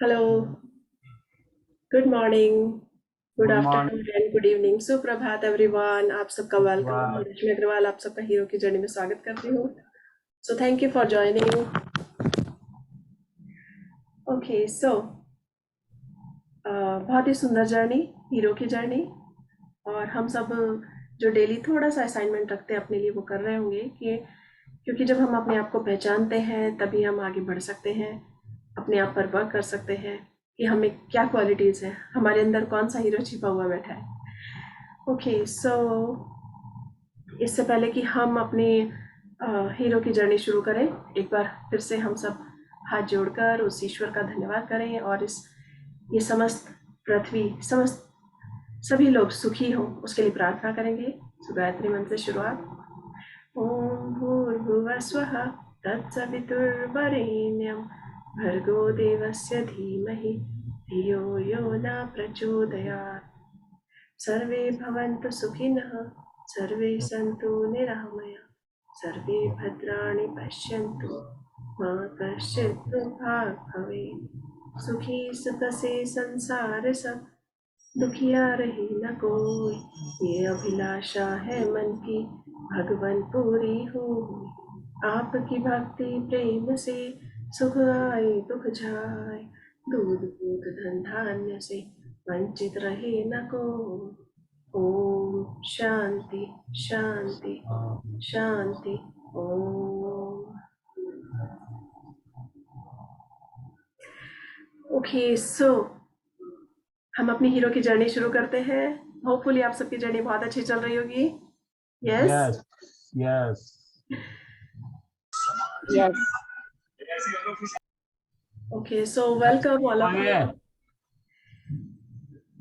Hello, good morning, good good afternoon morning. And good evening, सुप्रभात everyone. आप सबका welcome. मैं वाह। रश्मि अग्रवाल आप सबका हीरो की जर्नी में स्वागत करती हूँ। So thank you for joining. Okay, so बहुत ही सुंदर जर्नी, हीरो की जर्नी। और हम सब जो डेली थोड़ा सा असाइनमेंट रखते हैं अपने लिए वो कर रहे होंगे कि क्योंकि जब हम अपने आप को पहचानते हैं तभी हम आगे बढ़ सकते हैं, अपने आप पर वर्क कर सकते हैं कि हमें क्या क्वालिटीज़ हैं, हमारे अंदर कौन सा हीरो छिपा हुआ बैठा है। ओके, सो इससे पहले कि हम अपने हीरो की जर्नी शुरू करें, एक बार फिर से हम सब हाथ जोड़कर उस ईश्वर का धन्यवाद करें और इस ये समस्त पृथ्वी, समस्त सभी लोग सुखी हों उसके लिए प्रार्थना करेंगे। सो गायत्री मंत्र से शुरुआत। ओम भूर्भुवः स्वः तत्सवितुर्वरेण्यं भर्गो देवस्य धीमहि धियो यो न प्रचोदयात्। सर्वे भवन्तु सुखिनः, सर्वे सन्तु निरामया, सर्वे भद्राणि पश्यन्तु मा कश्चित् दुःखभाग् भवेत्। सुखी सुख से संसार सब, दुखिया रही न कोई, ये अभिलाषा है मन की भगवन पूरी हो। आपकी भक्ति प्रेम से सुख आए दुख जाए, दूध दूध धन धान्य से वंचित रहे न को। ओम शांति शांति शांति। ओम। ओके, सो हम अपनी हीरो की जर्नी शुरू करते हैं। होपफुली आप सबकी जर्नी बहुत अच्छी चल रही होगी। Yes. Yes. Yes. Yes. Okay, so welcome all of होगे। यू।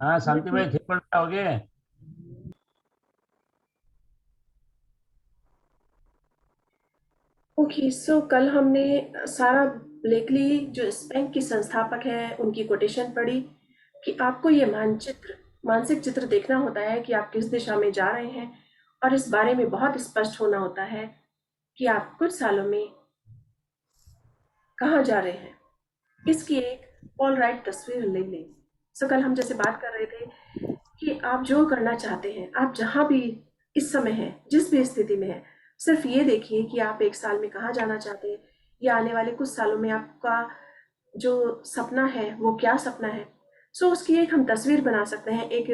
हाँ, शांति भाई ठीक पड़ रहा होगे। ओके, सो कल हमने सारा ब्लेकली जो स्पेंक की संस्थापक है उनकी कोटेशन पढ़ी कि आपको ये मानसिक चित्र देखना होता है कि आप किस दिशा में जा रहे हैं और इस बारे में बहुत स्पष्ट होना होता है कि आप कुछ सालों में कहाँ जा रहे हैं। इसकी एक ऑल राइट तस्वीर ले लें। सो कल हम जैसे बात कर रहे थे कि आप जो करना चाहते हैं, आप जहाँ भी इस समय हैं, जिस भी स्थिति में हैं, सिर्फ ये देखिए कि आप 1 साल में कहाँ जाना चाहते हैं या आने वाले कुछ सालों में आपका जो सपना है वो क्या सपना है। सो उसकी एक हम तस्वीर बना सकते हैं, एक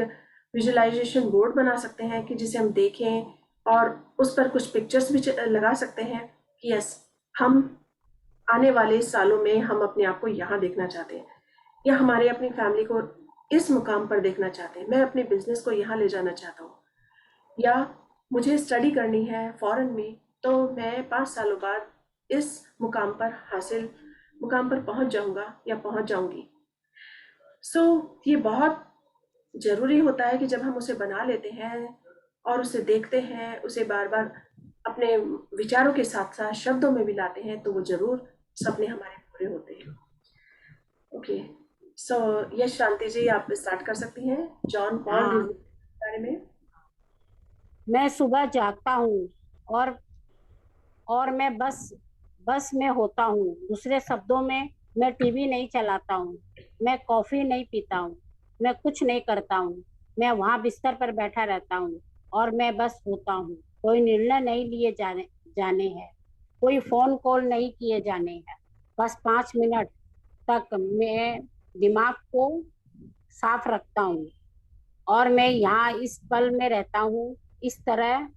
विजुअलाइजेशन बोर्ड बना सकते हैं कि जिसे हम देखें और उस पर कुछ पिक्चर्स भी लगा सकते हैं कि यस, हम आने वाले सालों में हम अपने आप को यहाँ देखना चाहते हैं या हमारे अपनी फैमिली को इस मुकाम पर देखना चाहते हैं, मैं अपने बिजनेस को यहाँ ले जाना चाहता हूँ, या मुझे स्टडी करनी है फॉरेन में तो मैं 5 सालों बाद इस मुकाम पर पहुँच जाऊँगा या पहुँच जाऊँगी। सो ये बहुत ज़रूरी होता है कि जब हम उसे बना लेते हैं और उसे देखते हैं, उसे बार बार अपने विचारों के साथ साथ शब्दों में भी लाते हैं तो वो ज़रूर सपने हमारे पूरे होते हैं। ओके, सो यश शांति जी आप स्टार्ट कर सकती हैं जॉन पॉल हाँ, के बारे में। मैं सुबह जागता हूँ और मैं बस में होता हूँ। दूसरे शब्दों में, मैं टीवी नहीं चलाता हूँ, मैं कॉफी नहीं पीता हूँ, मैं कुछ नहीं करता हूँ। मैं वहाँ बिस्तर पर बैठा रहता हूँ और मैं बस होता हूँ। कोई निर्णय नहीं लिए जाने जाने हैं, कोई फोन कॉल नहीं किए जाने हैं। बस 5 मिनट तक मैं दिमाग को साफ रखता हूँ और मैं यहाँ इस पल में रहता हूँ। इस तरह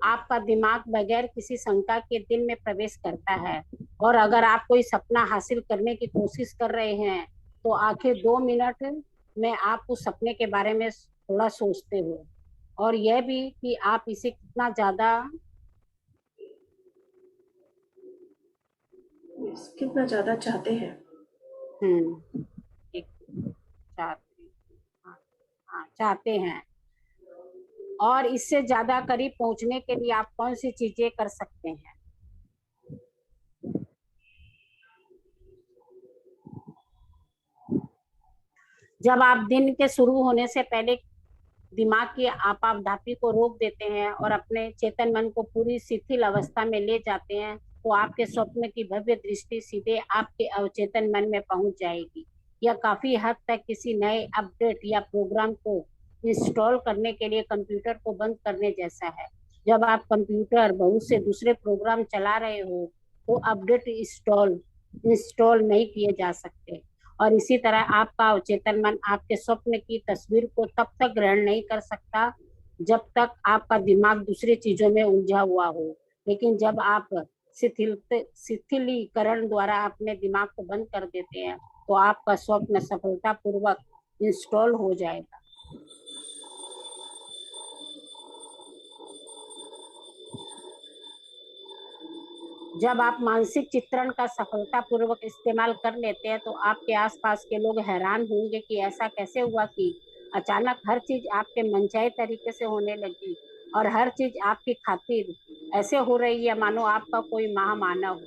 आपका दिमाग बगैर किसी शंका के दिल में प्रवेश करता है। और अगर आप कोई सपना हासिल करने की कोशिश कर रहे हैं तो आखिर 2 मिनट में आप उस सपने के बारे में थोड़ा सोचते हो, और यह भी कि आप इसे कितना ज्यादा कितना ज़्यादा चाहते हैं। एक चाहते हाँ, चाहते हैं, और इससे ज्यादा करीब पहुंचने के लिए आप कौन सी चीजें कर सकते हैं। जब आप दिन के शुरू होने से पहले दिमाग की आपाधापी को रोक देते हैं और अपने चेतन मन को पूरी शिथिल अवस्था में ले जाते हैं तो आपके स्वप्न की भव्य दृष्टि सीधे आपके अवचेतन मन में पहुंच जाएगी। यह काफी हद तक किसी नए अपडेट या प्रोग्राम को इंस्टॉल करने के लिए कंप्यूटर को बंद करने जैसा है। जब आप कंप्यूटर बहुत से दूसरे प्रोग्राम चला रहे हो तो अपडेट इंस्टॉल इंस्टॉल नहीं किए जा सकते। और इसी तरह आपका अवचेतन मन आपके स्वप्न की तस्वीर को तब तक ग्रहण नहीं कर सकता जब तक आपका दिमाग दूसरी चीजों में उलझा हुआ हो। लेकिन जब आप शिथिलीकरण द्वारा अपने दिमाग को बंद कर देते हैं तो आपका स्वप्न सफलतापूर्वक इंस्टॉल हो जाएगा। जब आप मानसिक चित्रण का सफलतापूर्वक इस्तेमाल कर लेते हैं तो आपके आसपास के लोग हैरान होंगे कि ऐसा कैसे हुआ कि अचानक हर चीज आपके मनचाहे तरीके से होने लगी और हर चीज आपकी खातिर ऐसे हो रही है मानो आपका कोई महामानव हो।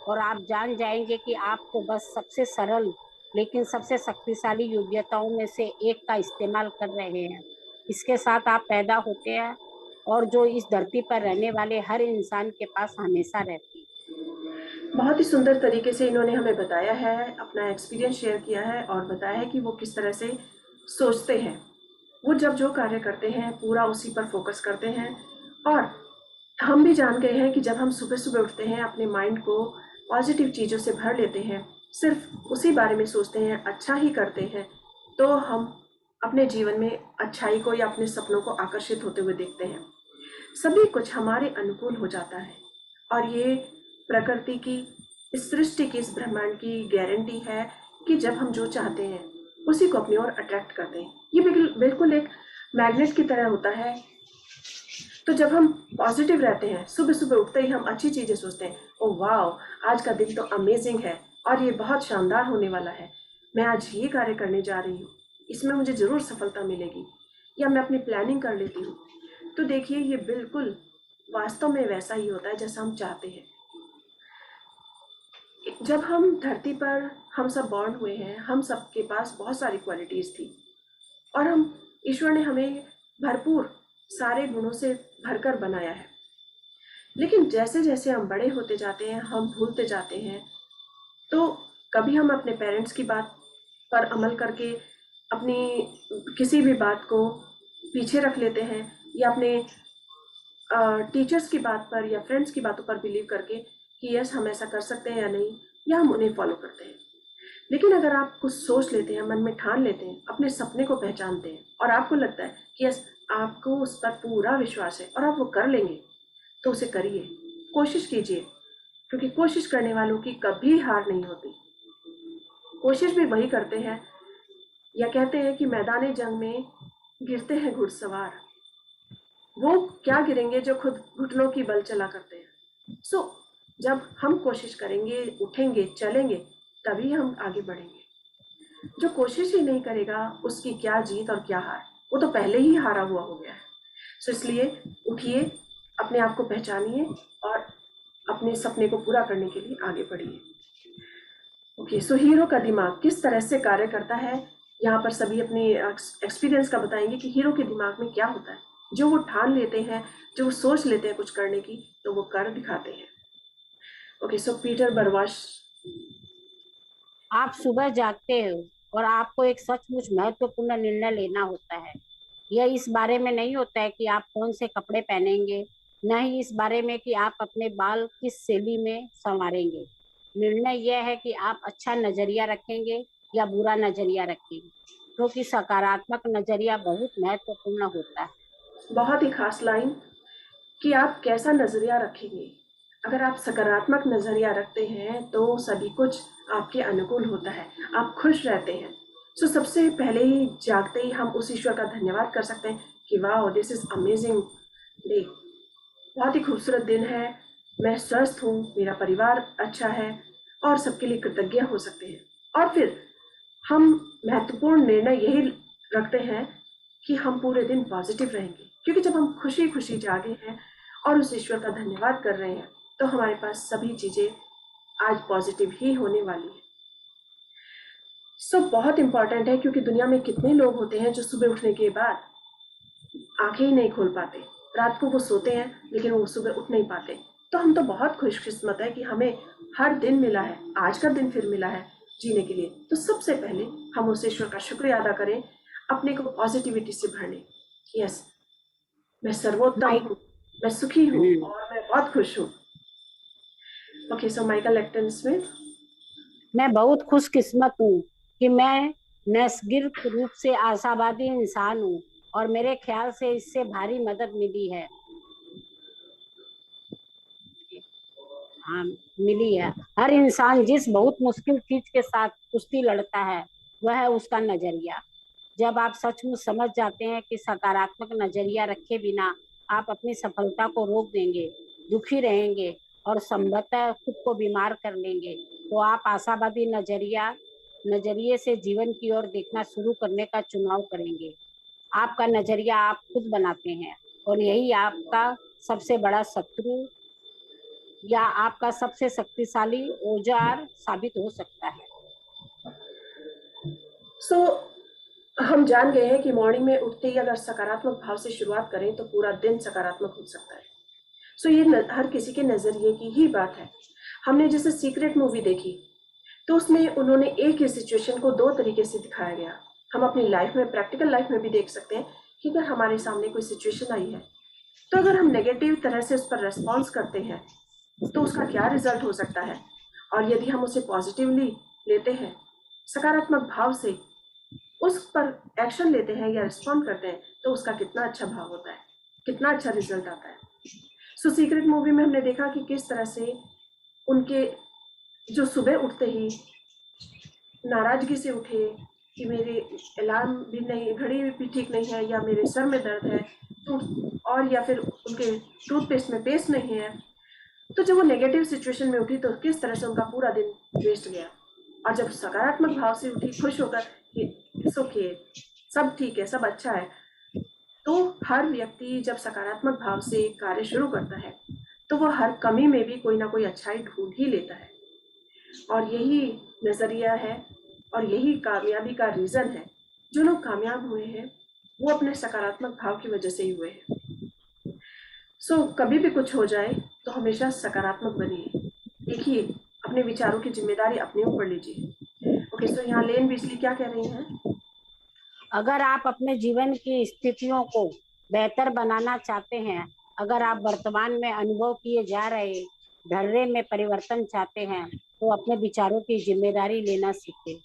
और आप जान जाएंगे कि आपको बस सबसे सरल लेकिन सबसे शक्तिशाली योग्यताओं में से एक का इस्तेमाल कर रहे हैं। इसके साथ आप पैदा होते हैं और जो इस धरती पर रहने वाले हर इंसान के पास हमेशा रहती है। बहुत ही सुंदर तरीके से इन्होंने हमें बताया है, अपना एक्सपीरियंस शेयर किया है और बताया है कि वो किस तरह से सोचते हैं। वो जब जो कार्य करते हैं पूरा उसी पर फोकस करते हैं। और हम भी जान गए हैं कि जब हम सुबह सुबह उठते हैं अपने माइंड को पॉजिटिव चीज़ों से भर लेते हैं, सिर्फ उसी बारे में सोचते हैं, अच्छा ही करते हैं, तो हम अपने जीवन में अच्छाई को या अपने सपनों को आकर्षित होते हुए देखते हैं। सभी कुछ हमारे अनुकूल हो जाता है और ये प्रकृति की, इस सृष्टि की, इस ब्रह्मांड की गारंटी है कि जब हम जो चाहते हैं उसी को अपनी ओर अट्रैक्ट करते हैं। ये बिल्कुल एक मैग्नेट की तरह होता है। तो जब हम पॉजिटिव रहते हैं, सुबह सुबह उठते ही हम अच्छी चीज़ें सोचते हैं, ओ वाह आज का दिन तो अमेजिंग है और ये बहुत शानदार होने वाला है, मैं आज ये कार्य करने जा रही हूँ, इसमें मुझे ज़रूर सफलता मिलेगी, या मैं अपनी प्लानिंग कर लेती हूँ। तो देखिए ये बिल्कुल वास्तव में वैसा ही होता है जैसा हम चाहते हैं। जब हम धरती पर हम सब बॉर्न हुए हैं, हम सबके पास बहुत सारी क्वालिटीज़ थी और हम ईश्वर ने हमें भरपूर सारे गुणों से भरकर बनाया है। लेकिन जैसे जैसे हम बड़े होते जाते हैं हम भूलते जाते हैं। तो कभी हम अपने पेरेंट्स की बात पर अमल करके अपनी किसी भी बात को पीछे रख लेते हैं, या अपने टीचर्स की बात पर या फ्रेंड्स की बातों पर बिलीव करके कि यस हम ऐसा कर सकते हैं या नहीं, या हम उन्हें फॉलो करते हैं। लेकिन अगर आप कुछ सोच लेते हैं, मन में ठान लेते हैं, अपने सपने को पहचानते हैं और आपको लगता है कि यस आपको उस पर पूरा विश्वास है और आप वो कर लेंगे, तो उसे करिए, कोशिश कीजिए, क्योंकि कोशिश करने वालों की कभी हार नहीं होती। कोशिश भी वही करते हैं, या कहते हैं कि मैदान जंग में गिरते हैं घुड़सवार, वो क्या गिरेंगे जो खुद घुटनों की बल चला करते हैं। सो जब हम कोशिश करेंगे, उठेंगे, चलेंगे, तभी हम आगे बढ़ेंगे। जो कोशिश ही नहीं करेगा उसकी क्या जीत और क्या हार, वो तो पहले ही हारा हुआ हो गया है। सो इसलिए उठिए, अपने आप को पहचानिए और अपने सपने को पूरा करने के लिए आगे बढ़िए। ओके, सो हीरो का दिमाग किस तरह से कार्य करता है, यहाँ पर सभी अपने एक्सपीरियंस का बताएंगे कि हीरो के दिमाग में क्या होता है। जो वो ठान लेते हैं, जो वो सोच लेते हैं कुछ करने की, तो वो कर दिखाते हैं। ओके, सो पीटर बरवाश। आप सुबह जागते हो और आपको एक सचमुच महत्वपूर्ण निर्णय लेना होता है। यह इस बारे में नहीं होता है कि आप कौन से कपड़े पहनेंगे, न ही इस बारे में कि आप अपने बाल किस शैली में संवारेंगे। निर्णय यह है कि आप अच्छा नजरिया रखेंगे या बुरा नजरिया रखेंगे, क्योंकि सकारात्मक नजरिया बहुत महत्वपूर्ण होता है। बहुत ही खास लाइन कि आप कैसा नज़रिया रखेंगे। अगर आप सकारात्मक नज़रिया रखते हैं तो सभी कुछ आपके अनुकूल होता है, आप खुश रहते हैं। सो सबसे पहले ही जागते ही हम उस ईश्वर का धन्यवाद कर सकते हैं कि वाह दिस इज़ अमेजिंग डे, बहुत ही खूबसूरत दिन है, मैं स्वस्थ हूँ, मेरा परिवार अच्छा है, और सबके लिए कृतज्ञ हो सकते हैं। और फिर हम महत्वपूर्ण निर्णय यही रखते हैं कि हम पूरे दिन पॉजिटिव रहेंगे, क्योंकि जब हम खुशी खुशी जागे हैं और उस ईश्वर का धन्यवाद कर रहे हैं तो हमारे पास सभी चीज़ें आज पॉजिटिव ही होने वाली है। सो बहुत इम्पॉर्टेंट है, क्योंकि दुनिया में कितने लोग होते हैं जो सुबह उठने के बाद आंखें ही नहीं खोल पाते, रात को वो सोते हैं लेकिन वो सुबह उठ नहीं पाते। तो हम तो बहुत खुशकिस्मत है कि हमें हर दिन मिला है, आज का दिन फिर मिला है जीने के लिए। तो सबसे पहले हम उस ईश्वर का शुक्रिया अदा करें, अपने को पॉजिटिविटी से भरने। यस, मैं सर्वोत्तम माइक हूँ, मैं सुखी हूँ और मैं बहुत खुश हूँ। Okay, so Michael लेक्टन Smith. मैं बहुत खुशकिस्मत हूँ कि मैं नैसर्गिक रूप से आशावादी इंसान हूँ और मेरे ख्याल से इससे भारी मदद मिली है। हाँ, मिली है। हर इंसान जिस बहुत मुश्किल चीज के साथ कुश्ती लड़ता है वह है उसका नजरिया। जब आप सचमुच समझ जाते हैं कि सकारात्मक नजरिया रखे बिना आप अपनी सफलता को रोक देंगे, दुखी रहेंगे और संभवतः खुद को बीमार कर लेंगे, तो आप आशावादी नजरिए से जीवन की ओर देखना शुरू करने का चुनाव करेंगे। आपका नजरिया आप खुद बनाते हैं और यही आपका सबसे बड़ा शत्रु या आपका सबसे शक्तिशाली औजार साबित हो सकता है। सो हम जान गए हैं कि मॉर्निंग में उठते ही अगर सकारात्मक भाव से शुरुआत करें तो पूरा दिन सकारात्मक हो सकता है। सो ये हर किसी के नजरिए की ही बात है। हमने जैसे सीक्रेट मूवी देखी तो उसमें उन्होंने एक ही सिचुएशन को दो तरीके से दिखाया गया। हम अपनी लाइफ में, प्रैक्टिकल लाइफ में भी देख सकते हैं कि अगर हमारे सामने कोई सिचुएशन आई है तो अगर हम नेगेटिव तरह से उस पर रेस्पॉन्स करते हैं तो उसका क्या रिजल्ट हो सकता है, और यदि हम उसे पॉजिटिवली लेते हैं, सकारात्मक भाव से उस पर एक्शन लेते हैं या रिस्पॉन्ड करते हैं, तो उसका कितना अच्छा भाव होता है, कितना अच्छा रिजल्ट आता है। सो सीक्रेट मूवी में हमने देखा कि किस तरह से उनके जो सुबह उठते ही नाराजगी से उठे कि मेरे अलार्म भी नहीं, घड़ी भी ठीक नहीं है, या मेरे सर में दर्द है, तो और या फिर उनके टूथपेस्ट में पेस्ट नहीं है, तो जब वो नेगेटिव सिचुएशन में उठी तो किस तरह से उनका पूरा दिन वेस्ट गया। और जब सकारात्मक भाव से उठी खुश होकर कि इट्स ओके, सब ठीक है, सब अच्छा है, तो हर व्यक्ति जब सकारात्मक भाव से कार्य शुरू करता है तो वह हर कमी में भी कोई ना कोई अच्छाई ढूंढ ही लेता है। और यही नजरिया है और यही कामयाबी का रीजन है। जो लोग कामयाब हुए हैं वो अपने सकारात्मक भाव की वजह से ही हुए हैं। सो कभी भी कुछ हो जाए तो हमेशा सकारात्मक बनिए, देखिए, अपने विचारों की जिम्मेदारी अपने ऊपर लीजिए। ओके, सो यहाँ लेन बिजली क्या कह रही हैं? अगर आप अपने जीवन की स्थितियों को बेहतर बनाना चाहते हैं, अगर आप वर्तमान में अनुभव किए जा रहे ढर्रे में परिवर्तन चाहते हैं, तो अपने विचारों की जिम्मेदारी लेना सीखें।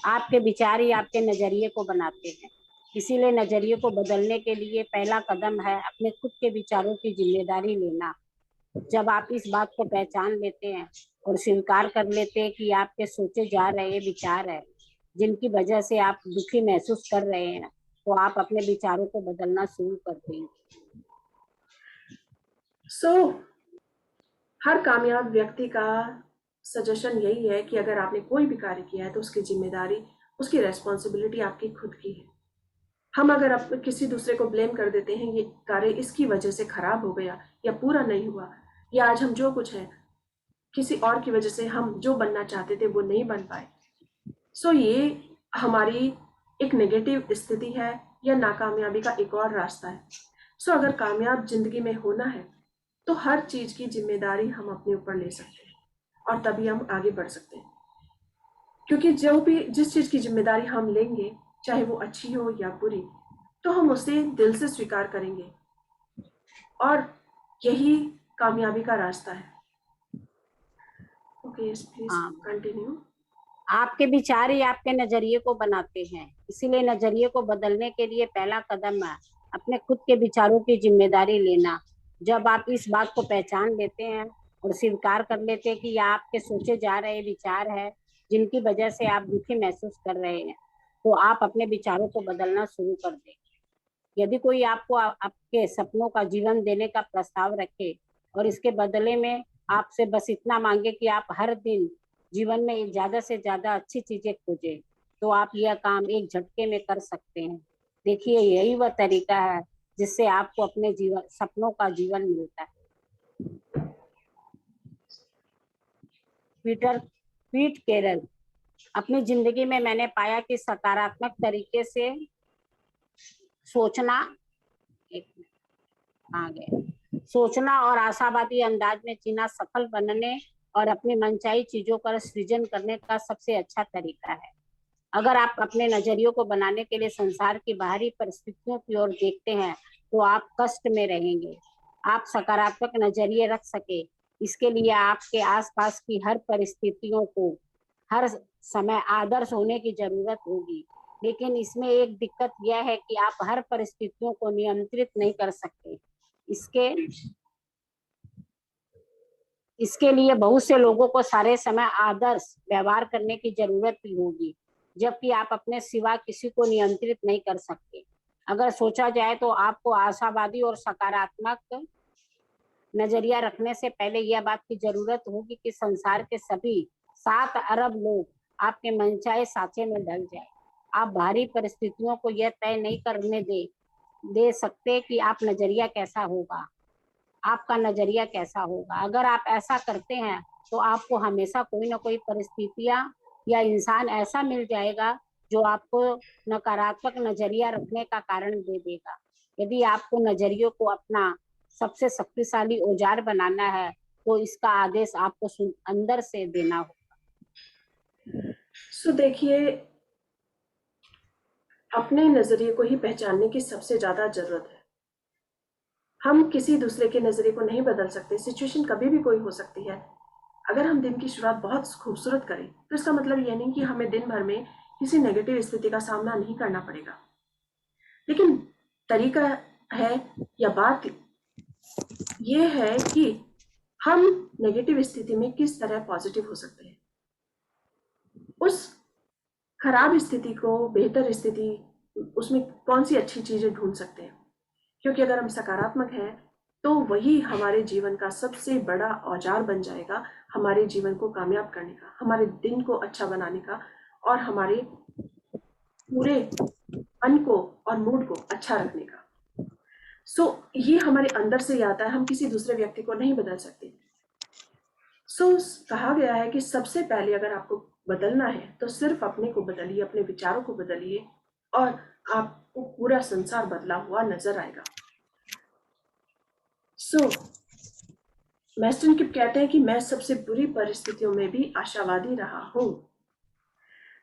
आपके विचार ही आपके नजरिए को बनाते हैं। इसीलिए नजरिए को बदलने के लिए पहला कदम है अपने खुद के विचारों की जिम्मेदारी लेना। जब आप इस बात को पहचान लेते हैं और स्वीकार कर लेते हैं कि आपके सोचे जा रहे विचार है जिनकी वजह से आप दुखी महसूस कर रहे हैं, तो आप अपने विचारों को बदलना शुरू कर देंगे। सो हर कामयाब व्यक्ति का सजेशन यही है कि अगर आपने कोई भी कार्य किया है तो उसकी जिम्मेदारी, उसकी रेस्पॉन्सिबिलिटी आपकी खुद की है। हम अगर किसी दूसरे को ब्लेम कर देते हैं, ये कार्य इसकी वजह से खराब हो गया या पूरा नहीं हुआ, या आज हम जो कुछ है किसी और की वजह से हम जो बनना चाहते थे वो नहीं बन पाए, सो ये हमारी एक नेगेटिव स्थिति है या नाकामयाबी का एक और रास्ता है। सो अगर कामयाब जिंदगी में होना है तो हर चीज की जिम्मेदारी हम अपने ऊपर ले सकते हैं और तभी हम आगे बढ़ सकते हैं। क्योंकि जो भी जिस चीज की जिम्मेदारी हम लेंगे, चाहे वो अच्छी हो या बुरी, तो हम उसे दिल से स्वीकार करेंगे और यही कामयाबी का रास्ता है। ओके, प्लीज हाँ, कंटिन्यू। आपके विचार ही आपके नजरिए को बनाते हैं। इसीलिए नजरिए को बदलने के लिए पहला कदम है अपने खुद के विचारों की जिम्मेदारी लेना। जब आप इस बात को पहचान लेते हैं और स्वीकार कर लेते हैं कि ये आपके सोचे जा रहे विचार है जिनकी वजह से आप दुखी महसूस कर रहे हैं, तो आप अपने विचारों को बदलना शुरू कर दें। यदि कोई आपको आपके सपनों का जीवन देने का प्रस्ताव रखे और इसके बदले में आपसे बस इतना मांगे कि आप हर दिन जीवन में ज्यादा से ज्यादा अच्छी चीजें खोजें, तो आप यह काम एक झटके में कर सकते हैं। देखिए, यही वह तरीका है जिससे आपको अपने जीवन सपनों का जीवन मिलता है। पीटर पीट कैरल। अपनी जिंदगी में मैंने पाया कि सकारात्मक तरीके से सोचना, एक आ गए, सोचना और आशावादी अंदाज में जीना सफल बनने और अपनी मनचाही चीजों का सृजन करने का सबसे अच्छा तरीका है। अगर आप अपने नजरियों को बनाने के लिए संसार की बाहरी परिस्थितियों की ओर देखते हैं तो आप कष्ट में रहेंगे। आप सकारात्मक नजरिए रख सके, इसके लिए आपके आसपास की हर परिस्थितियों को हर समय आदर्श होने की जरूरत होगी। लेकिन इसमें एक दिक्कत यह है कि आप हर परिस्थितियों को नियंत्रित नहीं कर सकते। इसके इसके लिए बहुत से लोगों को सारे समय आदर्श व्यवहार करने की जरूरत भी होगी, जबकि आप अपने सिवा किसी को नियंत्रित नहीं कर सकते। अगर सोचा जाए तो आपको आशावादी और सकारात्मक नजरिया रखने से पहले यह बात की जरूरत होगी कि संसार के सभी 7 अरब लोग आपके मनचाहे साँचे में ढल जाए। आप बाहरी परिस्थितियों को यह तय नहीं करने दे सकते कि आप नजरिया कैसा होगा, आपका नजरिया कैसा होगा। अगर आप ऐसा करते हैं तो आपको हमेशा कोई ना कोई परिस्थितियां या इंसान ऐसा मिल जाएगा जो आपको नकारात्मक नजरिया रखने का कारण दे देगा। यदि आपको नजरियों को अपना सबसे शक्तिशाली औजार बनाना है तो इसका आदेश आपको अंदर से देना होगा। सो देखिए, अपने नजरिए को ही पहचानने की सबसे ज्यादा जरूरत है। हम किसी दूसरे के नजरिए को नहीं बदल सकते। सिचुएशन कभी भी कोई हो सकती है। अगर हम दिन की शुरुआत बहुत खूबसूरत करें तो इसका मतलब यह नहीं कि हमें दिन भर में किसी नेगेटिव स्थिति का सामना नहीं करना पड़ेगा। लेकिन तरीका है या बात यह है कि हम नेगेटिव स्थिति में किस तरह पॉजिटिव हो सकते हैं, उस खराब स्थिति को बेहतर स्थिति, उसमें कौन सी अच्छी चीजें ढूंढ सकते हैं। क्योंकि अगर हम सकारात्मक हैं तो वही हमारे जीवन का सबसे बड़ा औजार बन जाएगा, हमारे जीवन को कामयाब करने का, हमारे दिन को अच्छा बनाने का और हमारे पूरे मन को और मूड को अच्छा रखने का। ये हमारे अंदर से ही आता है, हम किसी दूसरे व्यक्ति को नहीं बदल सकते। कहा गया है कि सबसे पहले अगर आपको बदलना है तो सिर्फ अपने को बदलिए, अपने विचारों को बदलिए और आपको पूरा संसार बदला हुआ नजर आएगा। मैस्टन किप कहते हैं कि मैं सबसे बुरी परिस्थितियों में भी आशावादी रहा हूं।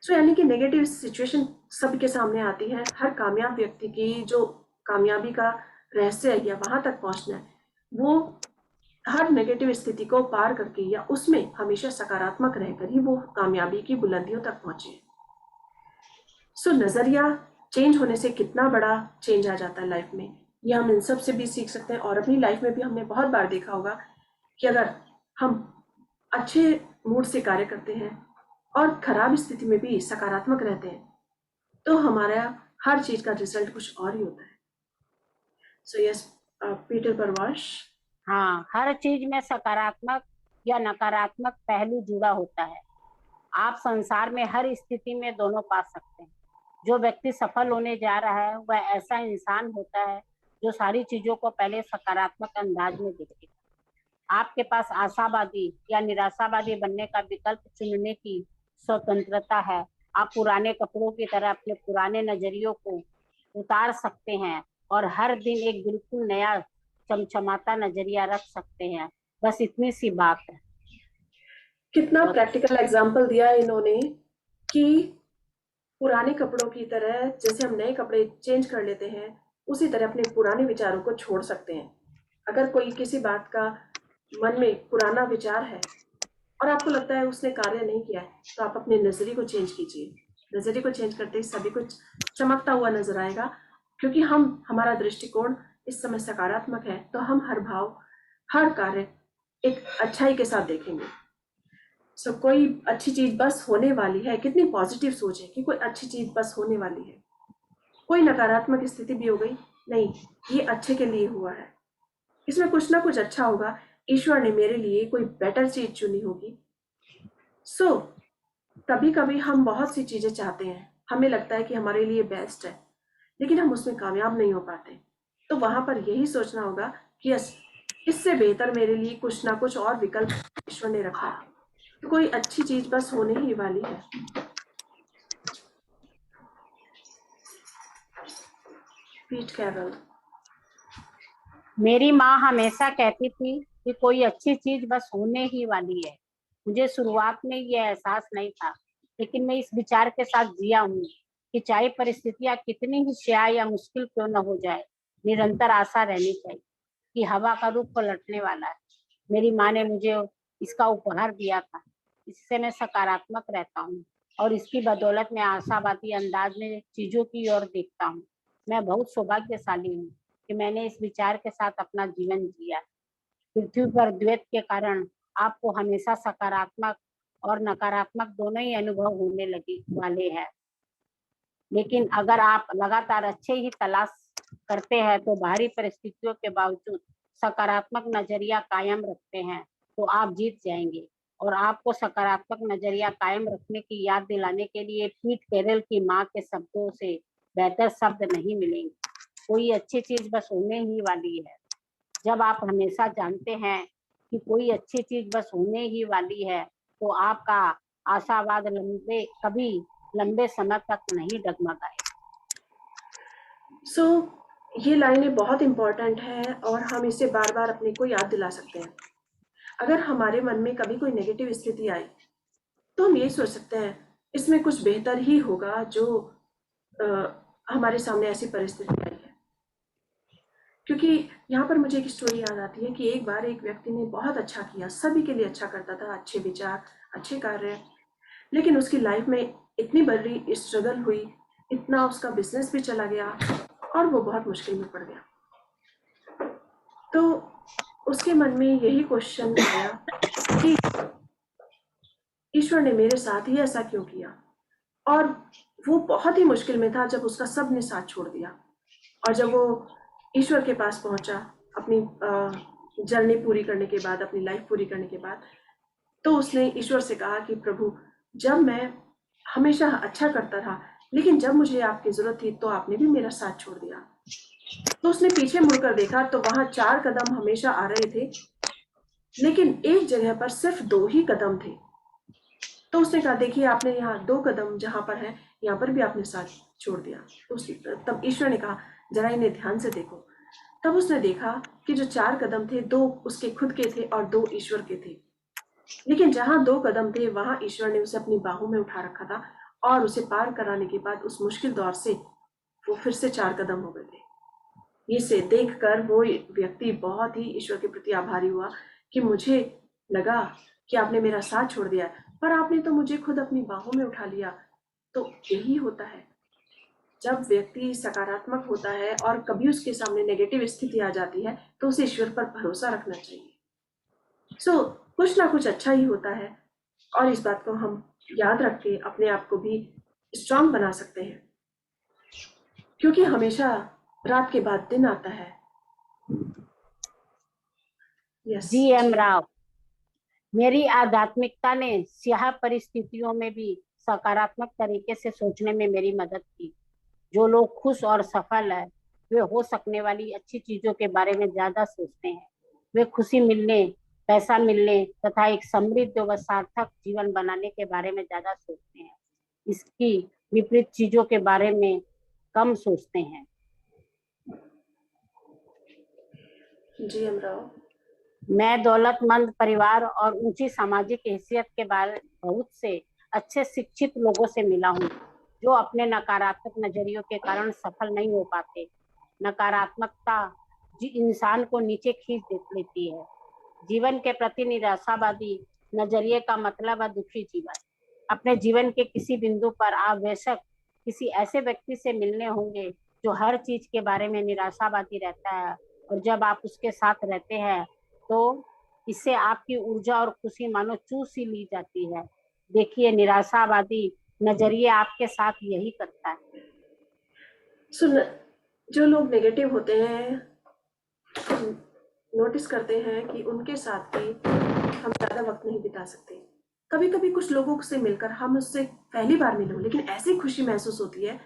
यानी कि नेगेटिव सिचुएशन सबके सामने आती है। हर कामयाब व्यक्ति की जो कामयाबी का रहस्य है या वहां तक पहुंचना है, वो हर नेगेटिव स्थिति को पार करके या उसमें हमेशा सकारात्मक रहकर ही वो कामयाबी की बुलंदियों तक पहुंचे। नजरिया चेंज होने से कितना बड़ा चेंज आ जाता है लाइफ में, ये हम इन सब से भी सीख सकते हैं। और अपनी लाइफ में भी हमने बहुत बार देखा होगा कि अगर हम अच्छे मूड से कार्य करते हैं और खराब स्थिति में भी सकारात्मक रहते हैं तो हमारा हर चीज का रिजल्ट कुछ और ही होता है। यस, पीटर परवाश। हाँ, हर चीज में सकारात्मक या नकारात्मक पहलू जुड़ा होता है। आप संसार में हर स्थिति में दोनों पा सकते हैं। जो व्यक्ति सफल होने जा रहा है वह ऐसा इंसान होता है जो सारी चीजों को पहले सकारात्मक अंदाज में देखेगा। आपके पास आशावादी या निराशावादी बनने का विकल्प चुनने की स्वतंत्रता है। आप पुराने कपड़ों की तरह अपने पुराने नजरियों को उतार सकते हैं और हर दिन एक बिल्कुल नया चमचमाता नजरिया रख सकते हैं। बस इतनी सी बात है। कितना प्रैक्टिकल एग्जाम्पल दिया इन्होंने कि पुराने कपड़ों की तरह जैसे हम नए कपड़े चेंज कर लेते हैं उसी तरह अपने पुराने विचारों को छोड़ सकते हैं। अगर कोई किसी बात का मन में पुराना विचार है और आपको लगता है उसने कार्य नहीं किया है तो आप अपने नजरिए को चेंज कीजिए। नजरिए को चेंज करते ही सभी कुछ चमकता हुआ नजर आएगा। क्योंकि हमारा दृष्टिकोण इस समय सकारात्मक है तो हम हर भाव, हर कार्य एक अच्छाई के साथ देखेंगे। कोई अच्छी चीज बस होने वाली है, कितनी पॉजिटिव सोच है कि कोई अच्छी चीज बस होने वाली है। कोई नकारात्मक स्थिति भी हो गई, नहीं, ये अच्छे के लिए हुआ है, इसमें कुछ ना कुछ अच्छा होगा, ईश्वर ने मेरे लिए कोई बेटर चीज चुनी होगी। कभी कभी हम बहुत सी चीजें चाहते हैं, हमें लगता है कि हमारे लिए बेस्ट है, लेकिन हम उसमें कामयाब नहीं हो पाते। तो वहां पर यही सोचना होगा कि यस, इससे बेहतर मेरे लिए कुछ ना कुछ और विकल्प ईश्वर ने रखा है, तो कोई अच्छी चीज बस होने ही वाली है। पीट कैरल। मेरी माँ हमेशा कहती थी कि कोई अच्छी चीज बस होने ही वाली है। मुझे शुरुआत में ये एहसास नहीं था, लेकिन मैं इस विचार के साथ जिया हूँ कि चाहे परिस्थितियां कितनी ही स्याह या मुश्किल क्यों न हो जाए, निरंतर आशा रहनी चाहिए कि हवा का रुख पलटने वाला है। मेरी माँ ने मुझे इसका उपहार दिया था। इससे मैं सकारात्मक रहता हूँ और इसकी बदौलत मैं आशावादी अंदाज में चीजों की ओर देखता हूँ। मैं बहुत सौभाग्यशाली हूँ कि मैंने इस विचार के साथ अपना जीवन जिया। पृथ्वी पर द्वैत के कारण आपको हमेशा सकारात्मक और नकारात्मक दोनों ही अनुभव होने लगे वाले हैं। लेकिन अगर आप लगातार अच्छे ही तलाश करते हैं तो बाहरी परिस्थितियों के बावजूद सकारात्मक नजरिया कायम रखते हैं तो आप जीत जाएंगे। और आपको सकारात्मक नजरिया कायम रखने की याद दिलाने के लिए पीट कैरल की माँ के शब्दों से बेहतर शब्द नहीं मिलेंगे। कोई अच्छी चीज बस होने ही वाली है। जब आप हमेशा जानते हैं कि कोई अच्छी चीज बस होने ही वाली है तो आपका आशावाद कभी लंबे समय तक नहीं डगमगाए। सो ये लाइनें बहुत इंपॉर्टेंट है और हम इसे बार बार अपने को याद दिला सकते हैं। अगर हमारे मन में कभी कोई नेगेटिव स्थिति आई तो हम यही सोच सकते हैं इसमें कुछ बेहतर ही होगा जो अ, हमारे सामने ऐसी परिस्थिति आई है। क्योंकि यहाँ पर मुझे एक स्टोरी याद आती है कि एक बार एक व्यक्ति ने बहुत अच्छा किया, सभी के लिए अच्छा करता था, अच्छे विचार, अच्छे कार्य, लेकिन उसकी लाइफ में इतनी बड़ी स्ट्रगल हुई, इतना उसका बिजनेस भी चला गया और वो बहुत मुश्किल में पड़ गया। तो उसके मन में यही क्वेश्चन आया कि ईश्वर ने मेरे साथ ही ऐसा क्यों किया। और वो बहुत ही मुश्किल में था जब उसका सब ने साथ छोड़ दिया। और जब वो ईश्वर के पास पहुंचा अपनी जर्नी पूरी करने के बाद, अपनी लाइफ पूरी करने के बाद, तो उसने ईश्वर से कहा कि प्रभु, जब मैं हमेशा अच्छा करता रहा लेकिन जब मुझे आपकी जरूरत थी तो आपने भी मेरा साथ छोड़ दिया। तो उसने पीछे मुड़कर देखा तो वहां 4 कदम हमेशा आ रहे थे, लेकिन एक जगह पर सिर्फ 2 ही कदम थे। तो उसने कहा, देखिए आपने यहाँ 2 कदम जहां पर है, यहाँ पर भी आपने साथ छोड़ दिया। तो तब ईश्वर ने कहा, जरा इन्हें ध्यान से देखो। तब उसने देखा कि जो 4 कदम थे, 2 उसके खुद के थे और 2 ईश्वर के थे। लेकिन जहां 2 कदम थे वहां ईश्वर ने उसे अपनी बाहों में उठा रखा था और उसे पार कराने के बाद उस मुश्किल दौर से वो फिर से 4 कदम हो गए थे। इसे देखकर वो व्यक्ति बहुत ही ईश्वर के प्रति आभारी हुआ कि मुझे लगा कि आपने मेरा साथ छोड़ दिया, पर आपने तो मुझे खुद अपनी बाहों में उठा लिया। तो यही होता है, जब व्यक्ति सकारात्मक होता है और कभी उसके सामने नेगेटिव स्थिति आ जाती है तो उसे ईश्वर पर भरोसा रखना चाहिए। कुछ ना कुछ अच्छा ही होता है और इस बात को हम याद रख के अपने आप को भी स्ट्रांग बना सकते हैं, क्योंकि हमेशा रात के बाद दिन आता है। यस। जी एम राव, मेरी आध्यात्मिकता ने स्याह परिस्थितियों में भी सकारात्मक तरीके से सोचने में मेरी मदद की। जो लोग खुश और सफल है वे हो सकने वाली अच्छी चीजों के बारे में ज्यादा सोचते हैं। वे खुशी मिलने, पैसा मिलने तथा एक समृद्ध व सार्थक जीवन बनाने के बारे में ज्यादा सोचते हैं। इसकी विपरीत चीजों के बारे में कम सोचते हैं। जी अमराव। मैं दौलतमंद परिवार और ऊंची सामाजिक हैसियत के बारे बहुत से अच्छे शिक्षित लोगों से मिला हूँ जो अपने नकारात्मक नजरियों के कारण सफल नहीं हो पाते। नकारात्मकता इंसान को नीचे खींच लेती है। जीवन के प्रति निराशावादी नजरिए का मतलब है दुखी जीवन। अपने जीवन के किसी बिंदु पर आप बेशक किसी ऐसे व्यक्ति से मिलने होंगे जो हर चीज के बारे में निराशावादी रहता है, और जब आप उसके साथ रहते हैं तो इससे आपकी ऊर्जा और खुशी मानो चूस ही ली जाती है। देखिए, निराशावादी नजरिए आपके साथ यही करता है। सुन, जो लोग नेगेटिव होते हैं, नोटिस करते हैं कि उनके साथ भी हम ज़्यादा वक्त नहीं बिता सकते। कभी कभी कुछ लोगों से मिलकर हम उससे पहली बार मिले हो लेकिन ऐसी खुशी महसूस होती है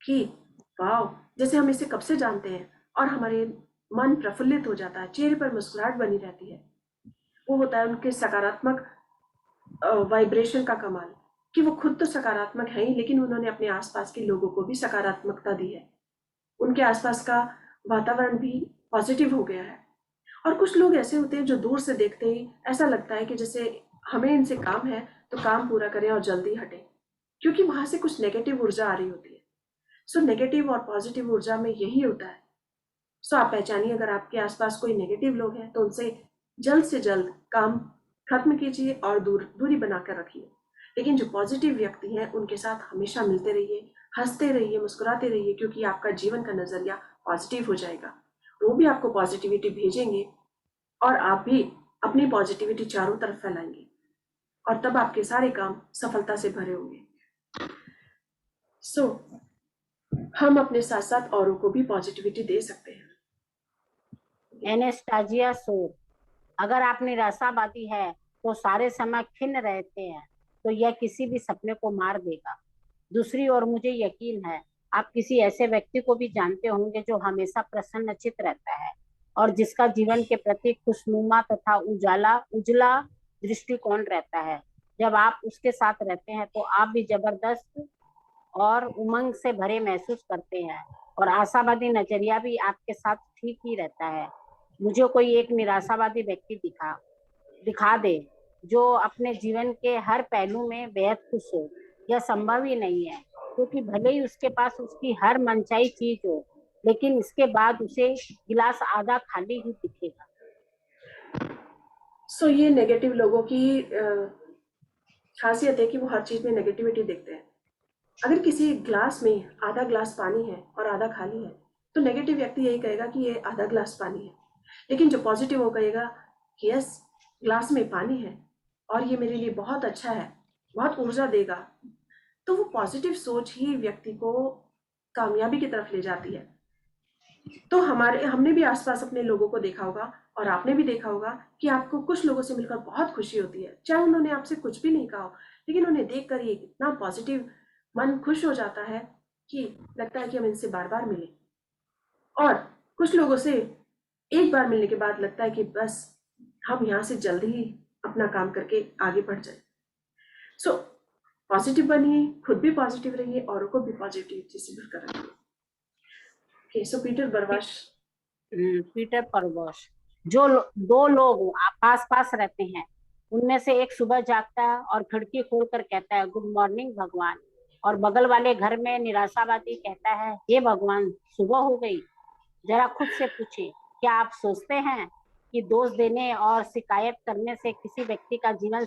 कि वाह, जैसे हम इसे कब से जानते हैं, और हमारे मन प्रफुल्लित हो जाता है, चेहरे पर मुस्कुराहट बनी रहती है। वो होता है उनके सकारात्मक वाइब्रेशन का कमाल, कि वो खुद तो सकारात्मक है ही लेकिन उन्होंने अपने आसपास के लोगों को भी सकारात्मकता दी है। उनके आसपास का वातावरण भी पॉजिटिव हो गया है। और कुछ लोग ऐसे होते हैं जो दूर से देखते ही ऐसा लगता है कि जैसे हमें इनसे काम है तो काम पूरा करें और जल्दी हटें, क्योंकि वहां से कुछ नेगेटिव ऊर्जा आ रही होती है। सो नेगेटिव और पॉजिटिव ऊर्जा में यही होता है। सो आप पहचानिए, अगर आपके आसपास कोई नेगेटिव लोग हैं तो उनसे जल्द से जल्द काम खत्म कीजिए और दूरी बनाकर रखिए। लेकिन जो पॉजिटिव व्यक्ति हैं उनके साथ हमेशा मिलते रहिए, हंसते रहिए, मुस्कुराते रहिए, क्योंकि आपका जीवन का नजरिया पॉजिटिव हो जाएगा। वो भी आपको पॉजिटिविटी भेजेंगे और आप भी अपनी पॉजिटिविटी चारों तरफ फैलाएंगे, और तब आपके सारे काम सफलता से भरे होंगे। सो हम अपने साथ साथ औरों को भी पॉजिटिविटी दे सकते हैं। एनेस्टाजिया सोर, अगर आप निराशावादी है तो सारे समय खिन्न रहते हैं तो यह किसी भी सपने को मार देगा। दूसरी ओर मुझे यकीन है आप किसी ऐसे व्यक्ति को भी जानते होंगे जो हमेशा प्रसन्नचित्त रहता है और जिसका जीवन के प्रति खुशनुमा तथा उजाला उजला दृष्टिकोण रहता है। जब आप उसके साथ रहते हैं तो आप भी जबरदस्त और उमंग से भरे महसूस करते हैं और आशावादी नजरिया भी आपके साथ ठीक ही रहता है। मुझे कोई एक निराशावादी व्यक्ति दिखा दे जो अपने जीवन के हर पहलू में बेहद खुश हो। यह संभव ही नहीं है, क्योंकि भले ही उसके पास उसकी हर मनचाही चीज हो, लेकिन इसके बाद उसे गिलास आधा खाली ही दिखेगा। सो ये नेगेटिव लोगों की खासियत है कि वो हर चीज में नेगेटिविटी देखते हैं। अगर किसी ग्लास में आधा ग्लास पानी है और आधा खाली है तो नेगेटिव व्यक्ति यही कहेगा कि ये आधा ग्लास पानी है। लेकिन जो पॉजिटिव वो कहेगा, यस, ग्लास में पानी है और ये मेरे लिए बहुत अच्छा है, बहुत ऊर्जा देगा। तो वो पॉजिटिव सोच ही व्यक्ति को कामयाबी की तरफ ले जाती है। तो हमने भी आसपास अपने लोगों को देखा होगा और आपने भी देखा होगा कि आपको कुछ लोगों से मिलकर बहुत खुशी होती है, चाहे उन्होंने आपसे कुछ भी नहीं कहा हो, लेकिन उन्हें देखकर ये इतना पॉजिटिव मन खुश हो जाता है कि लगता है कि हम इनसे बार बार मिलें। और कुछ लोगों से एक बार मिलने के बाद लगता है कि बस हम यहाँ से जल्दी ही अपना काम करके आगे बढ़ जाए। सो पॉजिटिव बनिए, खुद भी पॉजिटिव रहिए, औरों को भी पॉजिटिविटी से भरकर रखिए। ओके, सो पीटर बरवाश। पीटर परवश, दो लोग पास पास रहते हैं, उनमें से एक सुबह जागता है और खिड़की खोलकर कहता है गुड मॉर्निंग भगवान, और बगल वाले घर में निराशावादी कहता है हे भगवान सुबह हो गई। जरा खुद से पूछे, क्या आप सोचते हैं कि दोष देने और शिकायत करने से किसी व्यक्ति का जीवन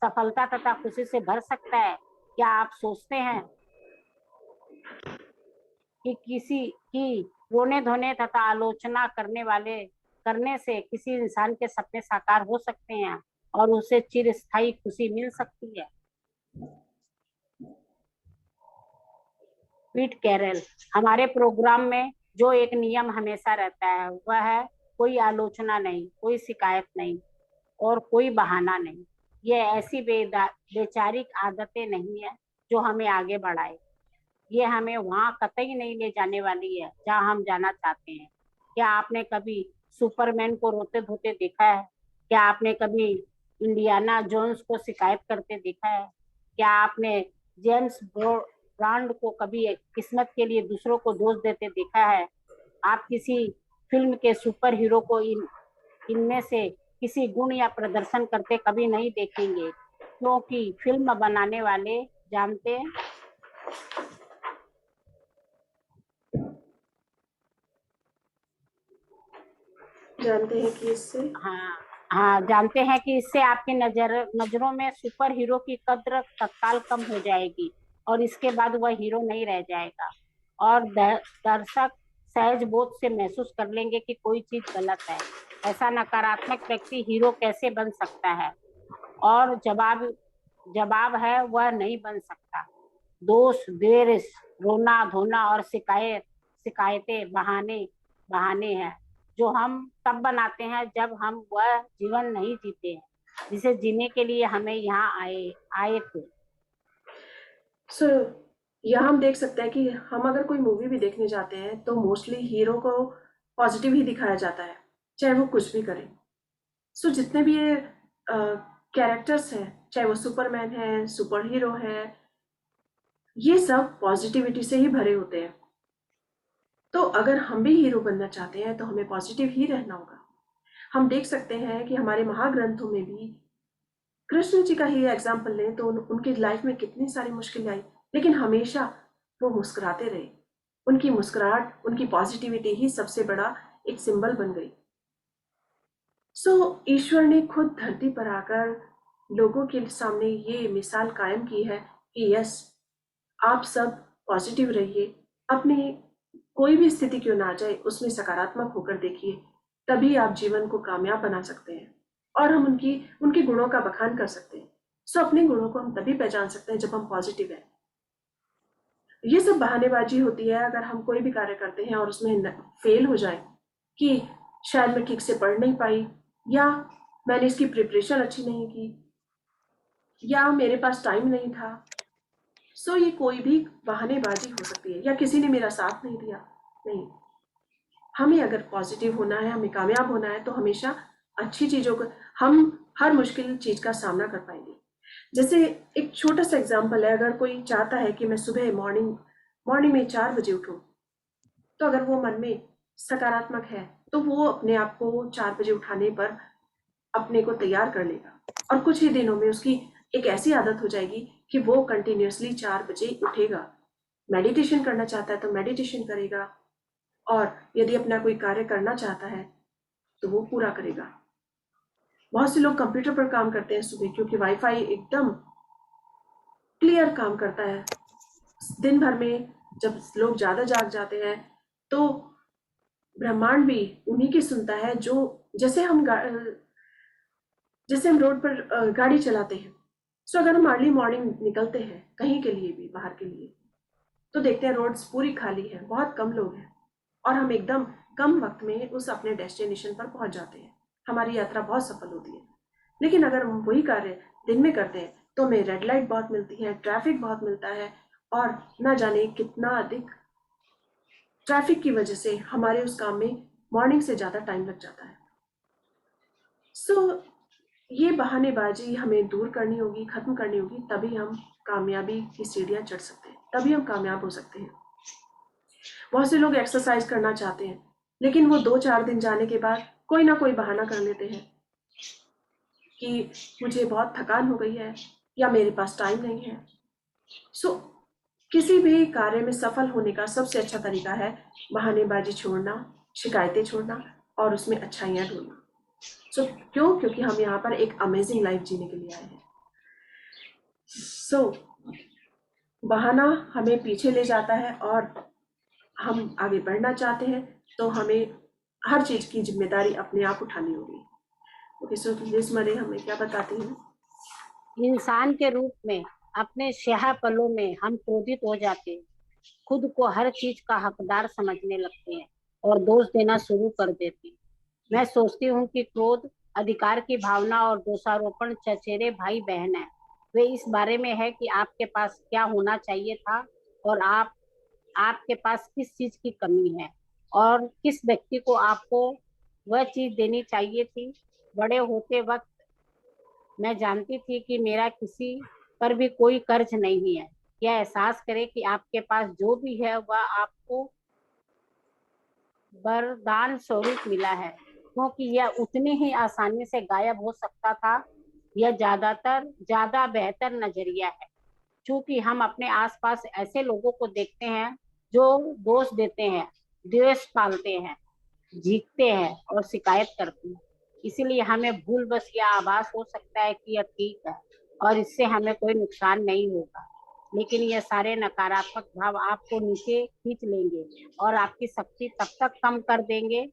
सफलता तथा खुशी से भर सकता है? क्या आप सोचते हैं कि किसी की रोने धोने तथा आलोचना करने से किसी इंसान के सपने साकार हो सकते हैं और उसे चिरस्थायी खुशी मिल सकती है? पीट कैरल, हमारे प्रोग्राम में जो एक नियम हमेशा रहता है वह है कोई आलोचना नहीं, कोई शिकायत नहीं और कोई बहाना नहीं। ये ऐसी वैचारिक आदतें नहीं है जो हमें आगे बढ़ाए। ये हमें वहां कतई नहीं ले जाने वाली है जहां हम जाना चाहते हैं। क्या आपने कभी सुपरमैन को रोते धोते देखा है? क्या आपने कभी इंडियाना जोन्स को शिकायत करते देखा है? क्या आपने जेम्स ब्रांड को कभी किस्मत के लिए दूसरों को दोष देते देखा है? आप किसी फिल्म के सुपर हीरो को इनमें से किसी गुण या प्रदर्शन करते कभी नहीं देखेंगे, क्योंकि फिल्म बनाने वाले जानते जानते हैं कि इससे हाँ हाँ जानते हैं कि इससे आपकी नजरों में सुपर हीरो की कद्र तत्काल कम हो जाएगी और इसके बाद वह हीरो नहीं रह जाएगा, और दर्शक सहज बोध से महसूस कर लेंगे कि कोई चीज गलत है। ऐसा नकारात्मक व्यक्ति हीरो कैसे बन सकता है? और जवाब है वह नहीं बन सकता। दोष, द्वेष, रोना धोना और शिकायतें बहाने हैं जो हम तब बनाते हैं जब हम वह जीवन नहीं जीते हैं जिसे जीने के लिए हमें यहाँ आए थे। सो यहाँ हम देख सकते हैं कि हम अगर कोई मूवी भी देखने जाते हैं तो मोस्टली हीरो को पॉजिटिव ही दिखाया जाता है, चाहे वो कुछ भी करे। सो जितने भी ये कैरेक्टर्स हैं, चाहे वो सुपरमैन है, सुपर हीरो है, ये सब पॉजिटिविटी से ही भरे होते हैं। तो अगर हम भी हीरो बनना चाहते हैं तो हमें पॉजिटिव ही रहना होगा। हम देख सकते हैं कि हमारे महाग्रंथों में भी कृष्ण जी का ही एग्जाम्पल लें तो उनकी लाइफ में कितनी सारी मुश्किलें आई, लेकिन हमेशा वो मुस्कुराते रहे। उनकी मुस्कुराहट, उनकी पॉजिटिविटी ही सबसे बड़ा एक सिंबल बन गई। ईश्वर ने खुद धरती पर आकर लोगों के सामने ये मिसाल कायम की है कि यस, आप सब पॉजिटिव रहिए, अपनी कोई भी स्थिति क्यों ना आ जाए उसमें सकारात्मक होकर देखिए, तभी आप जीवन को कामयाब बना सकते हैं और हम उनके गुणों का बखान कर सकते हैं। अपने गुणों को हम तभी पहचान सकते हैं जब हम पॉजिटिव हैं। ये सब बहानेबाजी होती है अगर हम कोई भी कार्य करते हैं और उसमें फेल हो जाए कि शायद मैं ठीक से पढ़ नहीं पाई, या मैंने इसकी प्रिपरेशन अच्छी नहीं की, या मेरे पास टाइम नहीं था। ये कोई भी बहानेबाजी हो सकती है, या किसी ने मेरा साथ नहीं दिया। नहीं, हमें अगर पॉजिटिव होना है, हमें कामयाब होना है, तो हमेशा अच्छी चीजों को, हम हर मुश्किल चीज का सामना कर पाएंगे। जैसे एक छोटा सा एग्जाम्पल है, अगर कोई चाहता है कि मैं सुबह मॉर्निंग में 4 बजे उठूं, तो अगर वो मन में सकारात्मक है तो वो अपने आप को 4 बजे उठाने पर अपने को तैयार कर लेगा, और कुछ ही दिनों में उसकी एक ऐसी आदत हो जाएगी कि वो कंटिन्यूअसली 4 बजे उठेगा। मेडिटेशन करना चाहता है तो मेडिटेशन करेगा, और यदि अपना कोई कार्य करना चाहता है तो वो पूरा करेगा। बहुत से लोग कंप्यूटर पर काम करते हैं सुबह, क्योंकि वाईफाई एकदम क्लियर काम करता है। दिन भर में जब लोग ज्यादा जाग जाते हैं तो ब्रह्मांड भी उन्हीं की सुनता है। जो जैसे हम रोड पर गाड़ी चलाते हैं, अगर हम अर्ली मॉर्निंग निकलते हैं कहीं के लिए भी, बाहर के लिए, तो देखते हैं रोड्स पूरी खाली है, बहुत कम लोग हैं, और हम एकदम कम वक्त में उस अपने डेस्टिनेशन पर पहुंच जाते हैं। हमारी यात्रा बहुत सफल होती है। लेकिन अगर हम वही कार्य दिन में करते हैं तो हमें रेड लाइट बहुत मिलती है, ट्रैफिक बहुत मिलता है, और ना जाने कितना अधिक ट्रैफिक की वजह से हमारे उस काम में मॉर्निंग से ज्यादा टाइम लग जाता है। ये बहानेबाजी हमें दूर करनी होगी, खत्म करनी होगी, तभी हम कामयाबी की सीढ़ियां चढ़ सकते हैं, तभी हम कामयाब हो सकते हैं। बहुत से लोग एक्सरसाइज करना चाहते हैं, लेकिन वो 2-4 दिन जाने के बाद कोई ना कोई बहाना कर लेते हैं कि मुझे बहुत थकान हो गई है, या मेरे पास टाइम नहीं है। किसी भी कार्य में सफल होने का सबसे अच्छा तरीका है बहानेबाजी छोड़ना, शिकायतें छोड़ना, और उसमें अच्छाइयां ढूंढना। क्यों? क्योंकि हम यहाँ पर एक अमेजिंग लाइफ जीने के लिए आए हैं। बहाना हमें पीछे ले जाता है, और हम आगे बढ़ना चाहते हैं तो हमें हर चीज की जिम्मेदारी अपने आप उठानी होगी। ओके, सो लिज मरे हमें क्या बताती हैं? इंसान के रूप में अपने स्याह पलों में हम क्रोधित हो जाते हैं, खुद को हर चीज का हकदार समझने लगते हैं और दोष देना शुरू कर देते हैं। मैं सोचती हूँ कि क्रोध अधिकार की भावना और दोषारोपण चचेरे भाई बहन है। वे इस बारे में है कि आपके पास क्या होना चाहिए था, और आपके पास किस चीज की कमी है, और किस व्यक्ति को आपको वह चीज देनी चाहिए थी। बड़े होते वक्त मैं जानती थी कि मेरा किसी पर भी कोई कर्ज नहीं है। यह एहसास करें कि आपके पास जो भी है वह आपको वरदान स्वरूप मिला है, क्योंकि यह उतनी ही आसानी से गायब हो सकता था। यह ज्यादा बेहतर नजरिया है, क्योंकि हम अपने आसपास ऐसे लोगों को देखते हैं जो दोष देते हैं, द्वेष पालते हैं, जीतते हैं और शिकायत करते हैं। इसीलिए हमें भूल बस यह आभास हो सकता है कि यह ठीक है और इससे हमें कोई नुकसान नहीं होगा, लेकिन ये सारे नकारात्मक भाव आपको नीचे खींच लेंगे और आपकी शक्ति तब तक कम कर देंगे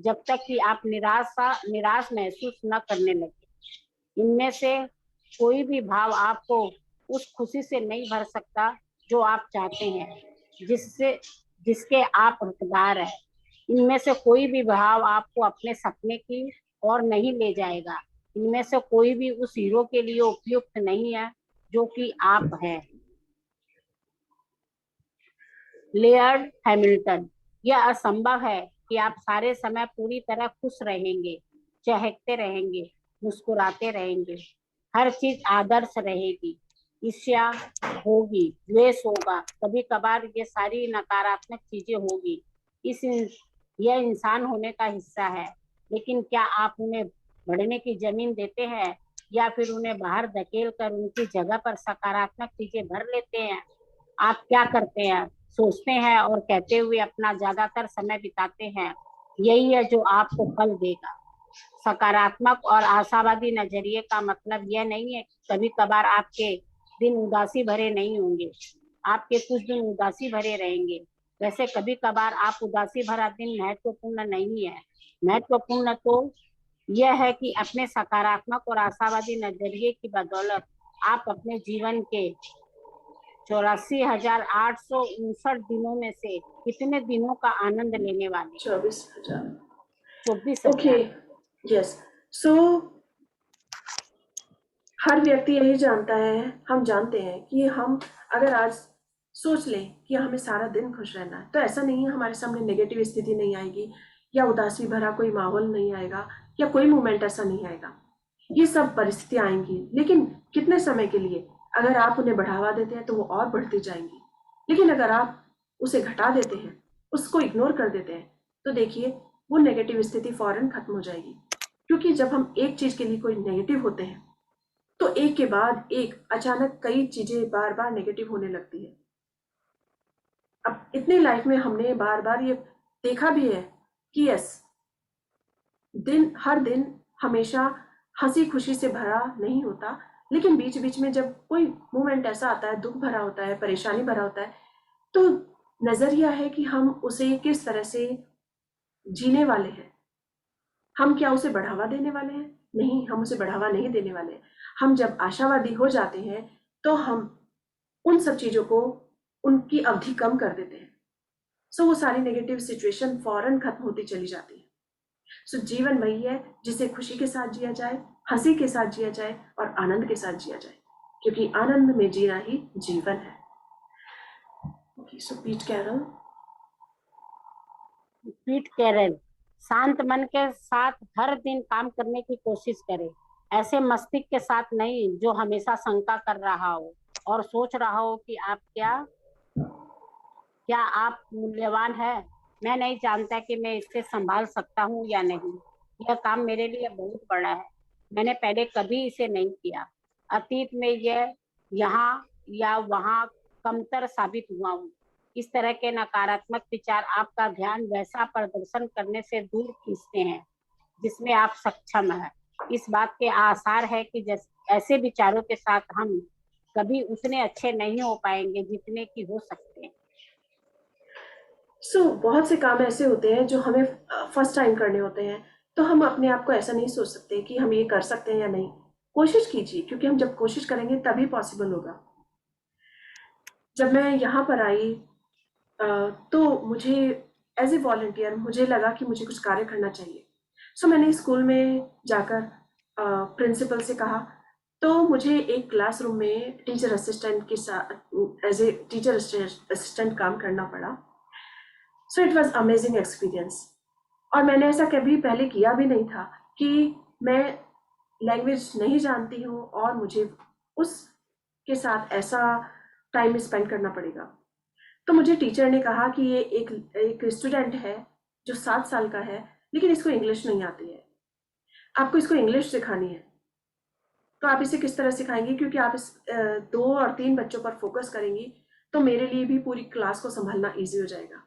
जब तक कि आप निराश महसूस न करने लगे। इनमें से कोई भी भाव आपको उस खुशी से नहीं भर सकता जो आप चाहते हैं, जिसके आप हकदार हैं। इनमें से कोई भी भाव आपको अपने सपने की ओर नहीं ले जाएगा। इनमें से कोई भी उस हीरो के लिए उपयुक्त नहीं है जो कि आप हैं। Layered Hamilton. यह असंभव है कि आप सारे समय पूरी तरह खुश रहेंगे, चहकते रहेंगे, मुस्कुराते रहेंगे, हर चीज आदर्श रहेगी। ईर्ष्या होगी, द्वेष होगा, कभी कभार ये सारी नकारात्मक चीजें होगी, इस यह इंसान होने का हिस्सा है, लेकिन क्या आप उन्हें बढ़ने की जमीन देते हैं या फिर उन्हें बाहर धकेल कर उनकी जगह पर सकारात्मक चीजें भर लेते हैं? आप क्या करते हैं? सोचते हैं और कहते हुए अपना ज्यादातर समय बिताते हैं। यही है जो आपको फल देगा। सकारात्मक और आशावादी नजरिए का मतलब यह नहीं है कि कभी कभार आपके दिन उदासी भरे नहीं होंगे। आपके कुछ दिन उदासी भरे रहेंगे। वैसे कभी कभार आप उदासी भरा दिन महत्वपूर्ण नहीं है। महत्वपूर्ण तो यह है कि अपने सकारात्मक और आशावादी नजरिए की बदौलत आप अपने जीवन के 84,859 दिनों में से कितने दिनों का आनंद लेने वाले? 24,000। 24,000। Okay, yes. सो हर व्यक्ति यही जानता है, हम जानते हैं कि हम अगर आज सोच लें कि हमें सारा दिन खुश रहना है, तो ऐसा नहीं है हमारे सामने नेगेटिव स्थिति नहीं आएगी या उदासी भरा कोई माहौल नहीं आएगा या कोई मोमेंट ऐसा नहीं आएगा। ये सब परिस्थितियां आएंगी, लेकिन कितने समय के लिए? अगर आप उन्हें बढ़ावा देते हैं तो वो और बढ़ती जाएंगी, लेकिन अगर आप उसे घटा देते हैं, उसको इग्नोर कर देते हैं, तो देखिए वो नेगेटिव स्थिति फौरन खत्म हो जाएगी। क्योंकि जब हम एक चीज के लिए कोई नेगेटिव होते हैं तो एक के बाद एक अचानक कई चीजें बार बार नेगेटिव होने लगती है। अब इतनी लाइफ में हमने बार बार ये देखा भी है कि यस, हर दिन हमेशा हंसी खुशी से भरा नहीं होता, लेकिन बीच बीच में जब कोई मोमेंट ऐसा आता है, दुख भरा होता है, परेशानी भरा होता है, तो नजरिया है कि हम उसे किस तरह से जीने वाले हैं। हम क्या उसे बढ़ावा देने वाले हैं? नहीं, हम उसे बढ़ावा नहीं देने वाले हैं। हम जब आशावादी हो जाते हैं तो हम उन सब चीजों को, उनकी अवधि कम कर देते हैं। सो वो सारी नेगेटिव सिचुएशन फौरन खत्म होती चली जाती है। सो जीवन वही है जिसे खुशी के साथ जिया जाए, हंसी के साथ जिया जाए और आनंद के साथ जिया जाए, क्योंकि आनंद में जीना ही जीवन है। ओके, सो पीट कैरल। पीट कैरल, शांत मन के साथ हर दिन काम करने की कोशिश करें। ऐसे मस्तिष्क के साथ नहीं जो हमेशा शंका कर रहा हो और सोच रहा हो कि क्या आप मूल्यवान है। मैं नहीं जानता कि मैं इसे संभाल सकता हूँ या नहीं। यह काम मेरे लिए बहुत बड़ा है। मैंने पहले कभी इसे नहीं किया। अतीत में यह यहाँ या वहाँ कमतर साबित हुआ हूँ। इस तरह के नकारात्मक विचार आपका ध्यान वैसा प्रदर्शन करने से दूर खींचते हैं जिसमें आप सक्षम हैं। इस बात के आसार है कि ऐसे विचारों के साथ हम कभी उतने अच्छे नहीं हो पाएंगे जितने की हो सकते हैं। बहुत से काम ऐसे होते हैं जो हमें फर्स्ट टाइम करने होते हैं, तो हम अपने आप को ऐसा नहीं सोच सकते कि हम ये कर सकते हैं या नहीं। कोशिश कीजिए, क्योंकि हम जब कोशिश करेंगे तभी पॉसिबल होगा। जब मैं यहाँ पर आई तो मुझे एज ए वॉलंटियर मुझे लगा कि मुझे कुछ कार्य करना चाहिए। मैंने स्कूल में जाकर प्रिंसिपल से कहा, तो मुझे एक क्लासरूम में टीचर असिस्टेंट के साथ एज ए टीचर असिस्टेंट काम करना पड़ा। It was amazing experience. और मैंने ऐसा कभी पहले किया भी नहीं था कि मैं लैंग्वेज नहीं जानती हूँ और मुझे उसके साथ ऐसा टाइम स्पेंड करना पड़ेगा। तो मुझे टीचर ने कहा कि ये एक स्टूडेंट है जो 7 साल का है, लेकिन इसको इंग्लिश नहीं आती है, आपको इसको इंग्लिश सिखानी है। तो आप इसे किस तरह सिखाएंगी? क्योंकि आप इस 2 और 3 बच्चों पर फोकस करेंगी तो मेरे लिए भी पूरी क्लास को संभालना ईजी हो जाएगा।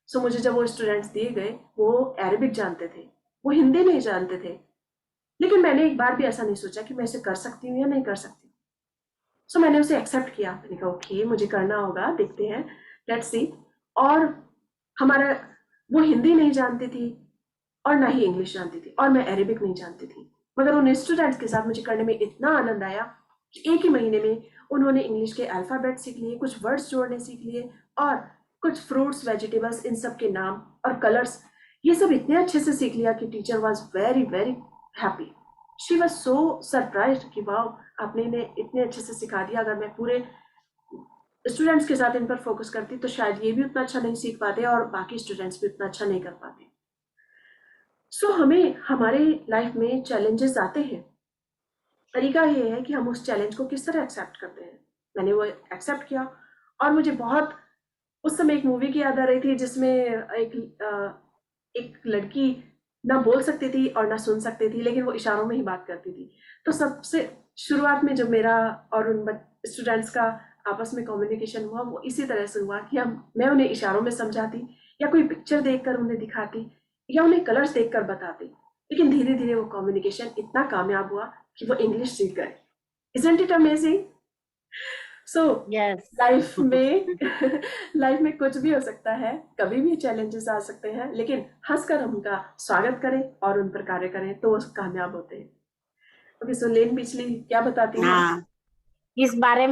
मुझे जब वो स्टूडेंट्स दिए गए, वो अरेबिक जानते थे, वो हिंदी नहीं जानते थे, लेकिन मैंने एक बार भी ऐसा नहीं सोचा कि मैं इसे कर सकती हूँ या नहीं कर सकती। मैंने उसे एक्सेप्ट किया। मैंने कहा ओके, मुझे करना होगा, देखते हैं, लेट्स सी। और हमारा, वो हिंदी नहीं जानती थी और ना ही इंग्लिश जानती थी और मैं अरेबिक नहीं जानती थी, मगर उन स्टूडेंट्स के साथ मुझे करने में इतना आनंद आया कि एक ही महीने में उन्होंने इंग्लिश के अल्फ़ाबेट सीख लिए, कुछ वर्ड्स जोड़ने सीख लिए और कुछ फ्रूट्स, वेजिटेबल्स, इन सब के नाम और कलर्स, ये सब इतने अच्छे से सीख लिया कि teacher was very very happy. She was so surprise कि वाह, आपने इन्हें इतने अच्छे से सिखा दिया। अगर मैं पूरे स्टूडेंट्स के साथ इन पर फोकस करती तो शायद ये भी उतना अच्छा नहीं सीख पाते और बाकी स्टूडेंट्स भी उतना अच्छा नहीं कर पाते। हमें हमारे लाइफ में चैलेंजेस आते हैं, तरीका ये है कि हम उस चैलेंज को किस तरह एक्सेप्ट करते हैं। मैंने वो एक्सेप्ट किया और मुझे बहुत उस समय एक मूवी की याद आ रही थी जिसमें एक लड़की ना बोल सकती थी और ना सुन सकती थी, लेकिन वो इशारों में ही बात करती थी। तो सबसे शुरुआत में जब मेरा और उन स्टूडेंट्स का आपस में कम्युनिकेशन हुआ, वो इसी तरह से हुआ कि हम मैं उन्हें इशारों में समझाती, या कोई पिक्चर देखकर उन्हें दिखाती, या उन्हें कलर्स देखकर बताती। लेकिन धीरे धीरे वो कम्युनिकेशन इतना कामयाब हुआ कि वो इंग्लिश सीख गए। Isn't it amazing? So yes. Life में लाइफ में कुछ भी हो सकता है, कभी भी चैलेंजेस आ सकते हैं, लेकिन हंसकर हम उनका स्वागत करें और उन पर कार्य करें तो वो कामयाब होते हैं। ओके, सो लेन बिचली क्या बताती हैं? हाँ, इस बारे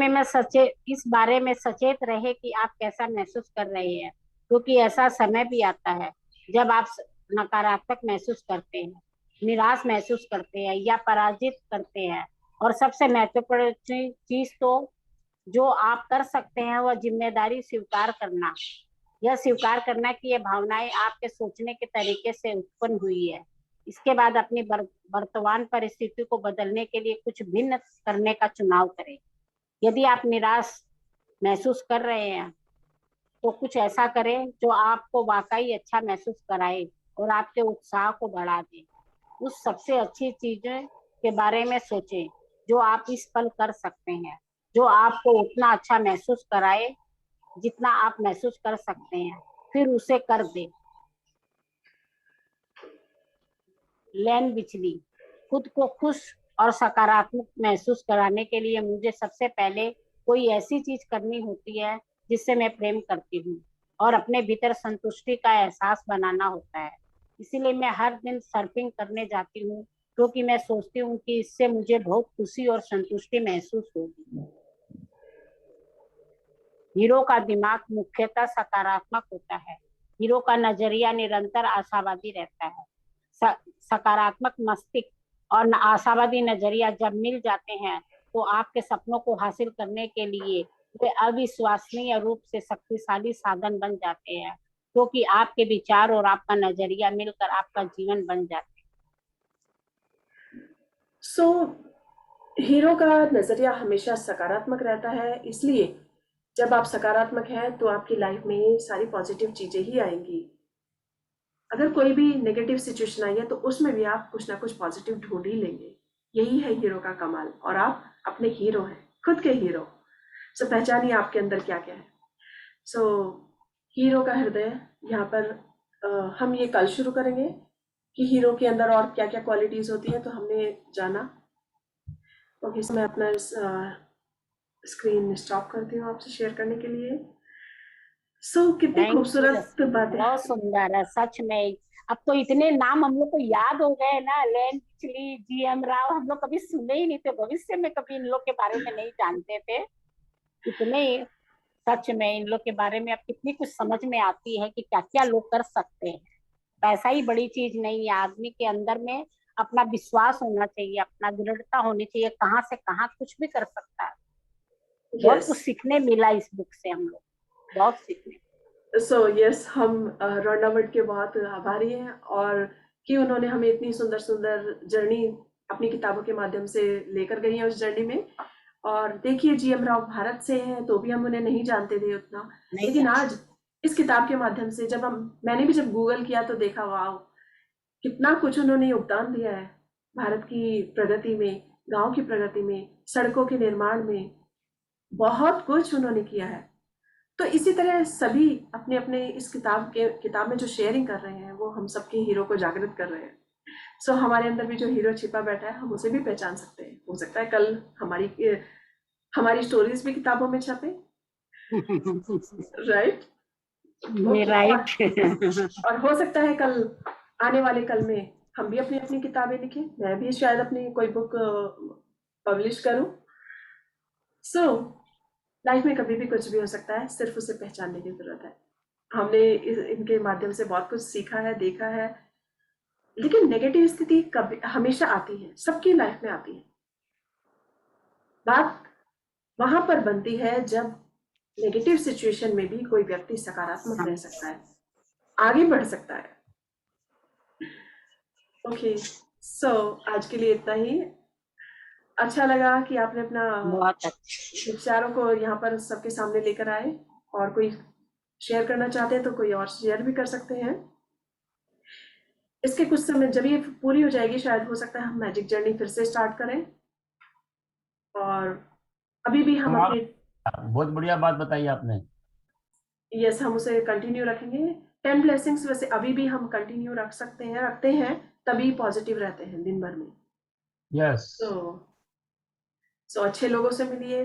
में सचेत रहे कि आप कैसा महसूस कर रहे हैं, क्योंकि ऐसा समय भी आता है जब आप नकारात्मक महसूस करते हैं, निराश महसूस करते हैं या पराजित करते हैं। और सबसे महत्वपूर्ण चीज तो जो आप कर सकते हैं वह जिम्मेदारी स्वीकार करना। यह स्वीकार करना कि ये भावनाएं आपके सोचने के तरीके से उत्पन्न हुई है। इसके बाद अपनी वर्तमान परिस्थिति को बदलने के लिए कुछ भिन्न करने का चुनाव करें। यदि आप निराश महसूस कर रहे हैं तो कुछ ऐसा करें जो आपको वाकई अच्छा महसूस कराए और आपके उत्साह को बढ़ा दे। उस सबसे अच्छी चीजें के बारे में सोचें जो आप इस पल कर सकते हैं, जो आपको उतना अच्छा महसूस कराए जितना आप महसूस कर सकते हैं, फिर उसे कर दे। लेन बिचली, खुद को खुश और सकारात्मक महसूस कराने के लिए मुझे सबसे पहले कोई ऐसी चीज करनी होती है जिससे मैं प्रेम करती हूँ और अपने भीतर संतुष्टि का एहसास बनाना होता है। इसीलिए मैं हर दिन सर्फिंग करने जाती हूँ, क्योंकि मैं सोचती हूँ कि इससे मुझे बहुत खुशी और संतुष्टि महसूस होगी। हीरो का दिमाग मुख्यतः सकारात्मक होता है। हीरो का नजरिया निरंतर आशावादी रहता है। सकारात्मक मस्तिष्क और आशावादी नजरिया जब मिल जाते हैं तो आपके सपनों को हासिल करने के लिए वे अविश्वसनीय रूप से शक्तिशाली साधन बन जाते हैं, क्योंकि आपके विचार और आपका नजरिया मिलकर आपका जीवन बन जाते हैं। सो हीरो का नजरिया हमेशा सकारात्मक रहता है, इसलिए जब आप सकारात्मक हैं तो आपकी लाइफ में सारी पॉजिटिव चीजें ही आएंगी। अगर कोई भी नेगेटिव सिचुएशन आई है तो उसमें भी आप कुछ ना कुछ पॉजिटिव ढूंढ ही लेंगे। यही है हीरो का कमाल, और आप अपने हीरो हैं, खुद के हीरो। सो पहचानिए आपके अंदर क्या क्या है। सो हीरो का हृदय, यहाँ पर हम ये कल शुरू करेंगे कि हीरो के अंदर और क्या क्या क्वालिटीज होती है, तो हमने जाना। ओके, सो मैं अपना स्क्रीन स्टॉप करती हूँ आपसे शेयर करने के लिए। सो कितनी थैंक यू खूबसूरत रश्मि, बातें। बहुत सुंदर है सच में। अब तो इतने नाम हम लोग को याद हो गए ना, लेन पिछली, जीएम राव, हम लोग कभी सुने ही नहीं थे, भविष्य में कभी इन लोग के बारे में नहीं जानते थे इतने। सच में इन लोग के बारे में अब कितनी कुछ समझ में आती है कि क्या क्या लोग कर सकते हैं। पैसा ही बड़ी चीज नहीं है, आदमी के अंदर में अपना विश्वास होना चाहिए, अपना दृढ़ता होनी चाहिए, कहाँ से कहाँ कुछ भी कर सकता है। बहुत यस, कुछ सीखने मिला इस बुक से, हम लोग बहुत सीखने। सो यस, हम रौनावट के बहुत आभारी हैं, और कि उन्होंने हमें इतनी सुंदर सुंदर जर्नी अपनी किताबों के माध्यम से लेकर गई है उस जर्नी में। और देखिए, जीएम राव भारत से हैं तो भी हम उन्हें नहीं जानते थे उतना, नहीं लेकिन आज इस किताब के माध्यम से मैंने भी जब गूगल किया तो देखा, वाह, कितना कुछ उन्होंने योगदान दिया है भारत की प्रगति में, गांव की प्रगति में, सड़कों के निर्माण में। बहुत कुछ उन्होंने किया है। तो इसी तरह सभी अपने अपने इस किताब में जो शेयरिंग कर रहे हैं, वो हम सबके हीरो को जागृत कर रहे हैं। सो हमारे अंदर भी जो हीरो छिपा बैठा है, हम उसे भी पहचान सकते हैं। हो सकता है कल हमारी स्टोरीज भी किताबों में छपे। राइट। ये ओके, राइट। और हो सकता है कल, आने वाले कल में, हम भी अपनी अपनी किताबें लिखें। मैं भी शायद अपनी कोई बुक पब्लिश करूं। सो लाइफ में कभी भी कुछ भी हो सकता है, सिर्फ उसे पहचानने की जरूरत है। हमने इनके माध्यम से बहुत कुछ सीखा है, देखा है। लेकिन नेगेटिव स्थिति कभी हमेशा आती है, सबकी लाइफ में आती है। बात वहां पर बनती है जब नेगेटिव सिचुएशन में भी कोई व्यक्ति सकारात्मक रह सकता है, आगे बढ़ सकता है। ओके, सो आज के लिए इतना ही। अच्छा लगा कि आपने अपना बहुत अच्छा। विचारों को यहाँ पर सबके सामने लेकर आए, और कोई शेयर करना चाहते हैं तो कोई और शेयर भी कर सकते हैं। इसके कुछ समय जब ये पूरी हो जाएगी, शायद हो सकता है हम मैजिक जर्नी फिर से स्टार्ट करें। और अभी भी हम कमाल, अपने बहुत बढ़िया बात बताई आपने। यस, हम उसे कंटिन्यू रखेंगे। 10 ब्लेसिंग्स वैसे अभी भी हम कंटिन्यू रख सकते हैं, रखते हैं, तभी पॉजिटिव रहते हैं दिन भर में। यस, तो अच्छे लोगों से मिलिए,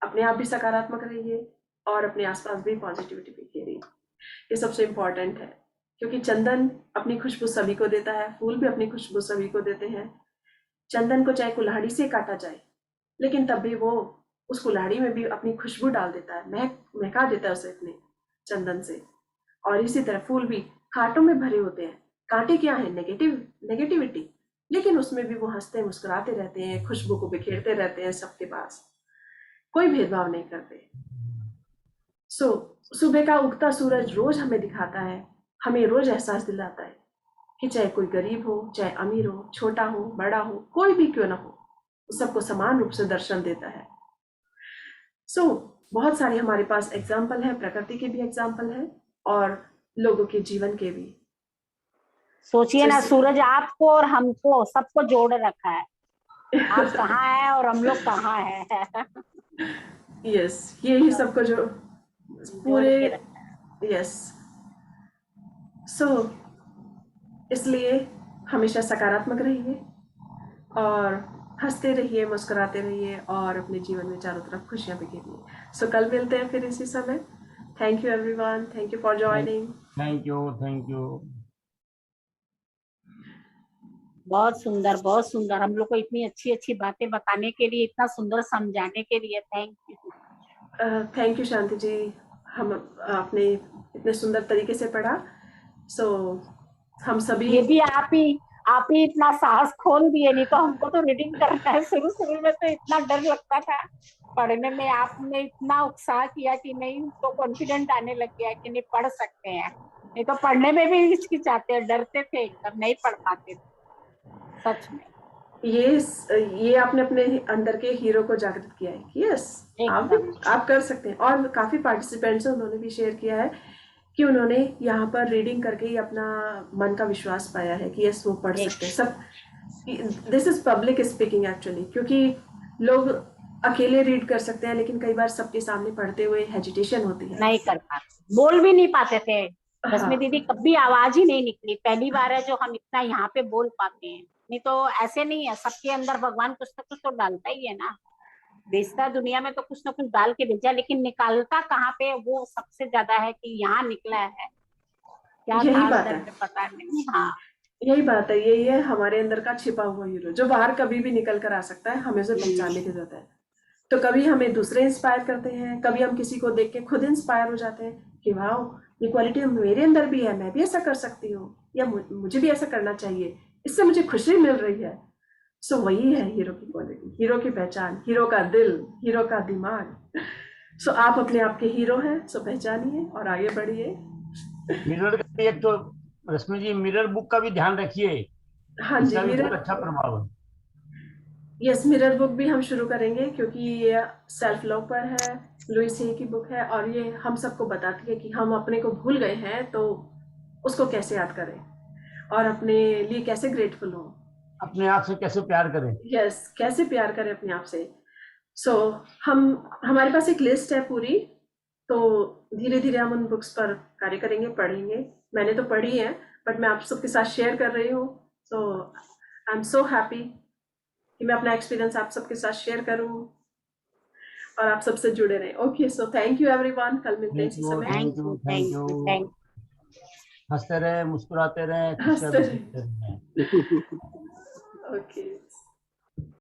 अपने आप भी सकारात्मक रहिए और अपने आसपास भी पॉजिटिविटी बिखेरिए। ये सबसे इम्पोर्टेंट है, क्योंकि चंदन अपनी खुशबू सभी को देता है, फूल भी अपनी खुशबू सभी को देते हैं। चंदन को चाहे कुल्हाड़ी से काटा जाए, लेकिन तब भी वो उस कुल्हाड़ी में भी अपनी खुशबू डाल देता है, महका देता है उसे अपने चंदन से। और इसी तरह फूल भी कांटों में भरे होते हैं। कांटे क्या है? नेगेटिविटी, लेकिन उसमें भी वो हंसते मुस्कुराते रहते हैं, खुशबू को बिखेरते रहते हैं सबके पास, कोई भेदभाव नहीं करते। सुबह का उगता सूरज रोज हमें दिखाता है, हमें रोज एहसास दिलाता है कि चाहे कोई गरीब हो, चाहे अमीर हो, छोटा हो, बड़ा हो, कोई भी क्यों ना हो, सबको समान रूप से दर्शन देता है। बहुत सारे हमारे पास एग्जाम्पल है, प्रकृति के भी एग्जाम्पल है और लोगों के जीवन के भी। सोचिए ना, सूरज आपको और हमको सबको जोड़ रखा है। आप कहाँ हैं और हम लोग कहाँ हैं। यस, ये ही सबको जो जोड़ पूरे के रखा है। यस। इसलिए हमेशा सकारात्मक रहिए और हंसते रहिए, मुस्कुराते रहिए और अपने जीवन में चारों तरफ खुशियां बिखेरिए। कल मिलते हैं फिर इसी समय। Thank you everyone, thank you for joining. Thank you, thank you. बहुत सुंदर, बहुत सुंदर। हम लोग को इतनी अच्छी अच्छी बातें बताने के लिए, इतना सुंदर समझाने के लिए थैंक यू। थैंक यू शांति जी, हम आपने इतने सुंदर तरीके से पढ़ा। हम सभी ये भी आप ही इतना साहस खोल दिए, नहीं तो हमको तो रीडिंग करना है। शुरू शुरू में तो इतना डर लगता था पढ़ने में, आपने इतना उत्साह किया कि नहीं, तो कॉन्फिडेंट आने लग गया कि नहीं पढ़ सकते हैं। नहीं तो पढ़ने में भी हिचकिचाते, डरते थे, एकदम नहीं पढ़ पाते थे सच में। ये आपने अपने अंदर के हीरो को जागृत किया है कि यस, आप कर सकते हैं। और काफी पार्टिसिपेंट्स हैं, उन्होंने भी शेयर किया है कि उन्होंने यहाँ पर रीडिंग करके ही अपना मन का विश्वास पाया है कि यस, वो पढ़ सकते हैं। सब this is public speaking actually, क्योंकि लोग अकेले रीड कर सकते हैं, लेकिन कई बार सबके सामने पढ़ते हुए हेजिटेशन होती है, नहीं कर पाते, बोल भी नहीं पाते थे। रश्मि हाँ। दीदी कभी आवाज ही नहीं निकली, पहली बार है जो हम इतना यहाँ पे बोल पाते हैं। नहीं तो ऐसे नहीं है, सबके अंदर भगवान कुछ ना कुछ तो डालता ही है ना। भेजता दुनिया में तो कुछ ना कुछ डाल के भेजा, लेकिन निकालता कहाँ पे, वो सबसे ज्यादा है कि यहाँ निकला है। क्या यही था बात अंदर है, में पता नहीं। हाँ, यही बात है, यही है हमारे अंदर का छिपा हुआ हीरो, जो बाहर कभी भी निकल कर आ सकता है, हमें उसे पहचानने की जरूरत है। तो कभी हमें दूसरे इंस्पायर करते हैं, कभी हम किसी को देख के खुद इंस्पायर हो जाते हैं कि वाह, ये क्वालिटी मेरे अंदर भी है, मैं भी ऐसा कर सकती हूँ, या मुझे भी ऐसा करना चाहिए, इससे मुझे खुशी मिल रही है। वही है हीरो की क्वालिटी, हीरो की पहचान, हीरो का दिल, हीरो का दिमाग। आप अपने आप के हीरो हैं, पहचानिए और आगे बढ़िए। मिरर का भी एक तो, रश्मि जी, मिरर बुक का भी ध्यान रखिए, हाँ जी, इसका भी बहुत मिरर, अच्छा प्रभाव है। यस, मिरर बुक भी हम शुरू करेंगे, क्योंकि ये सेल्फ लव पर है, लुइस ही की बुक है, और ये हम सबको बताती है कि हम अपने को भूल गए हैं तो उसको कैसे याद करें और अपने लिए कैसे ग्रेटफुल हो। अपने आप से कैसे प्यार करें। यस, कैसे प्यार करें अपने आप से। हम हमारे पास एक लिस्ट है पूरी, तो धीरे धीरे हम उन बुक्स पर कार्य करेंगे, पढ़ेंगे। मैंने तो पढ़ी है, बट मैं आप सबके साथ शेयर कर रही हूँ। आई एम सो हैप्पी कि मैं अपना एक्सपीरियंस आप सबके साथ शेयर करूँ और आप सबसे जुड़े रहें। ओके, थैंक यू एवरीवन, कल मिलते हैं थैंक इसी यू, समय। Thank thank you, you, thank thank you. You, thank हंसते रहे, मुस्कुराते रहे, खुशियां हंसते बिखेरते रहे। यू। ओके।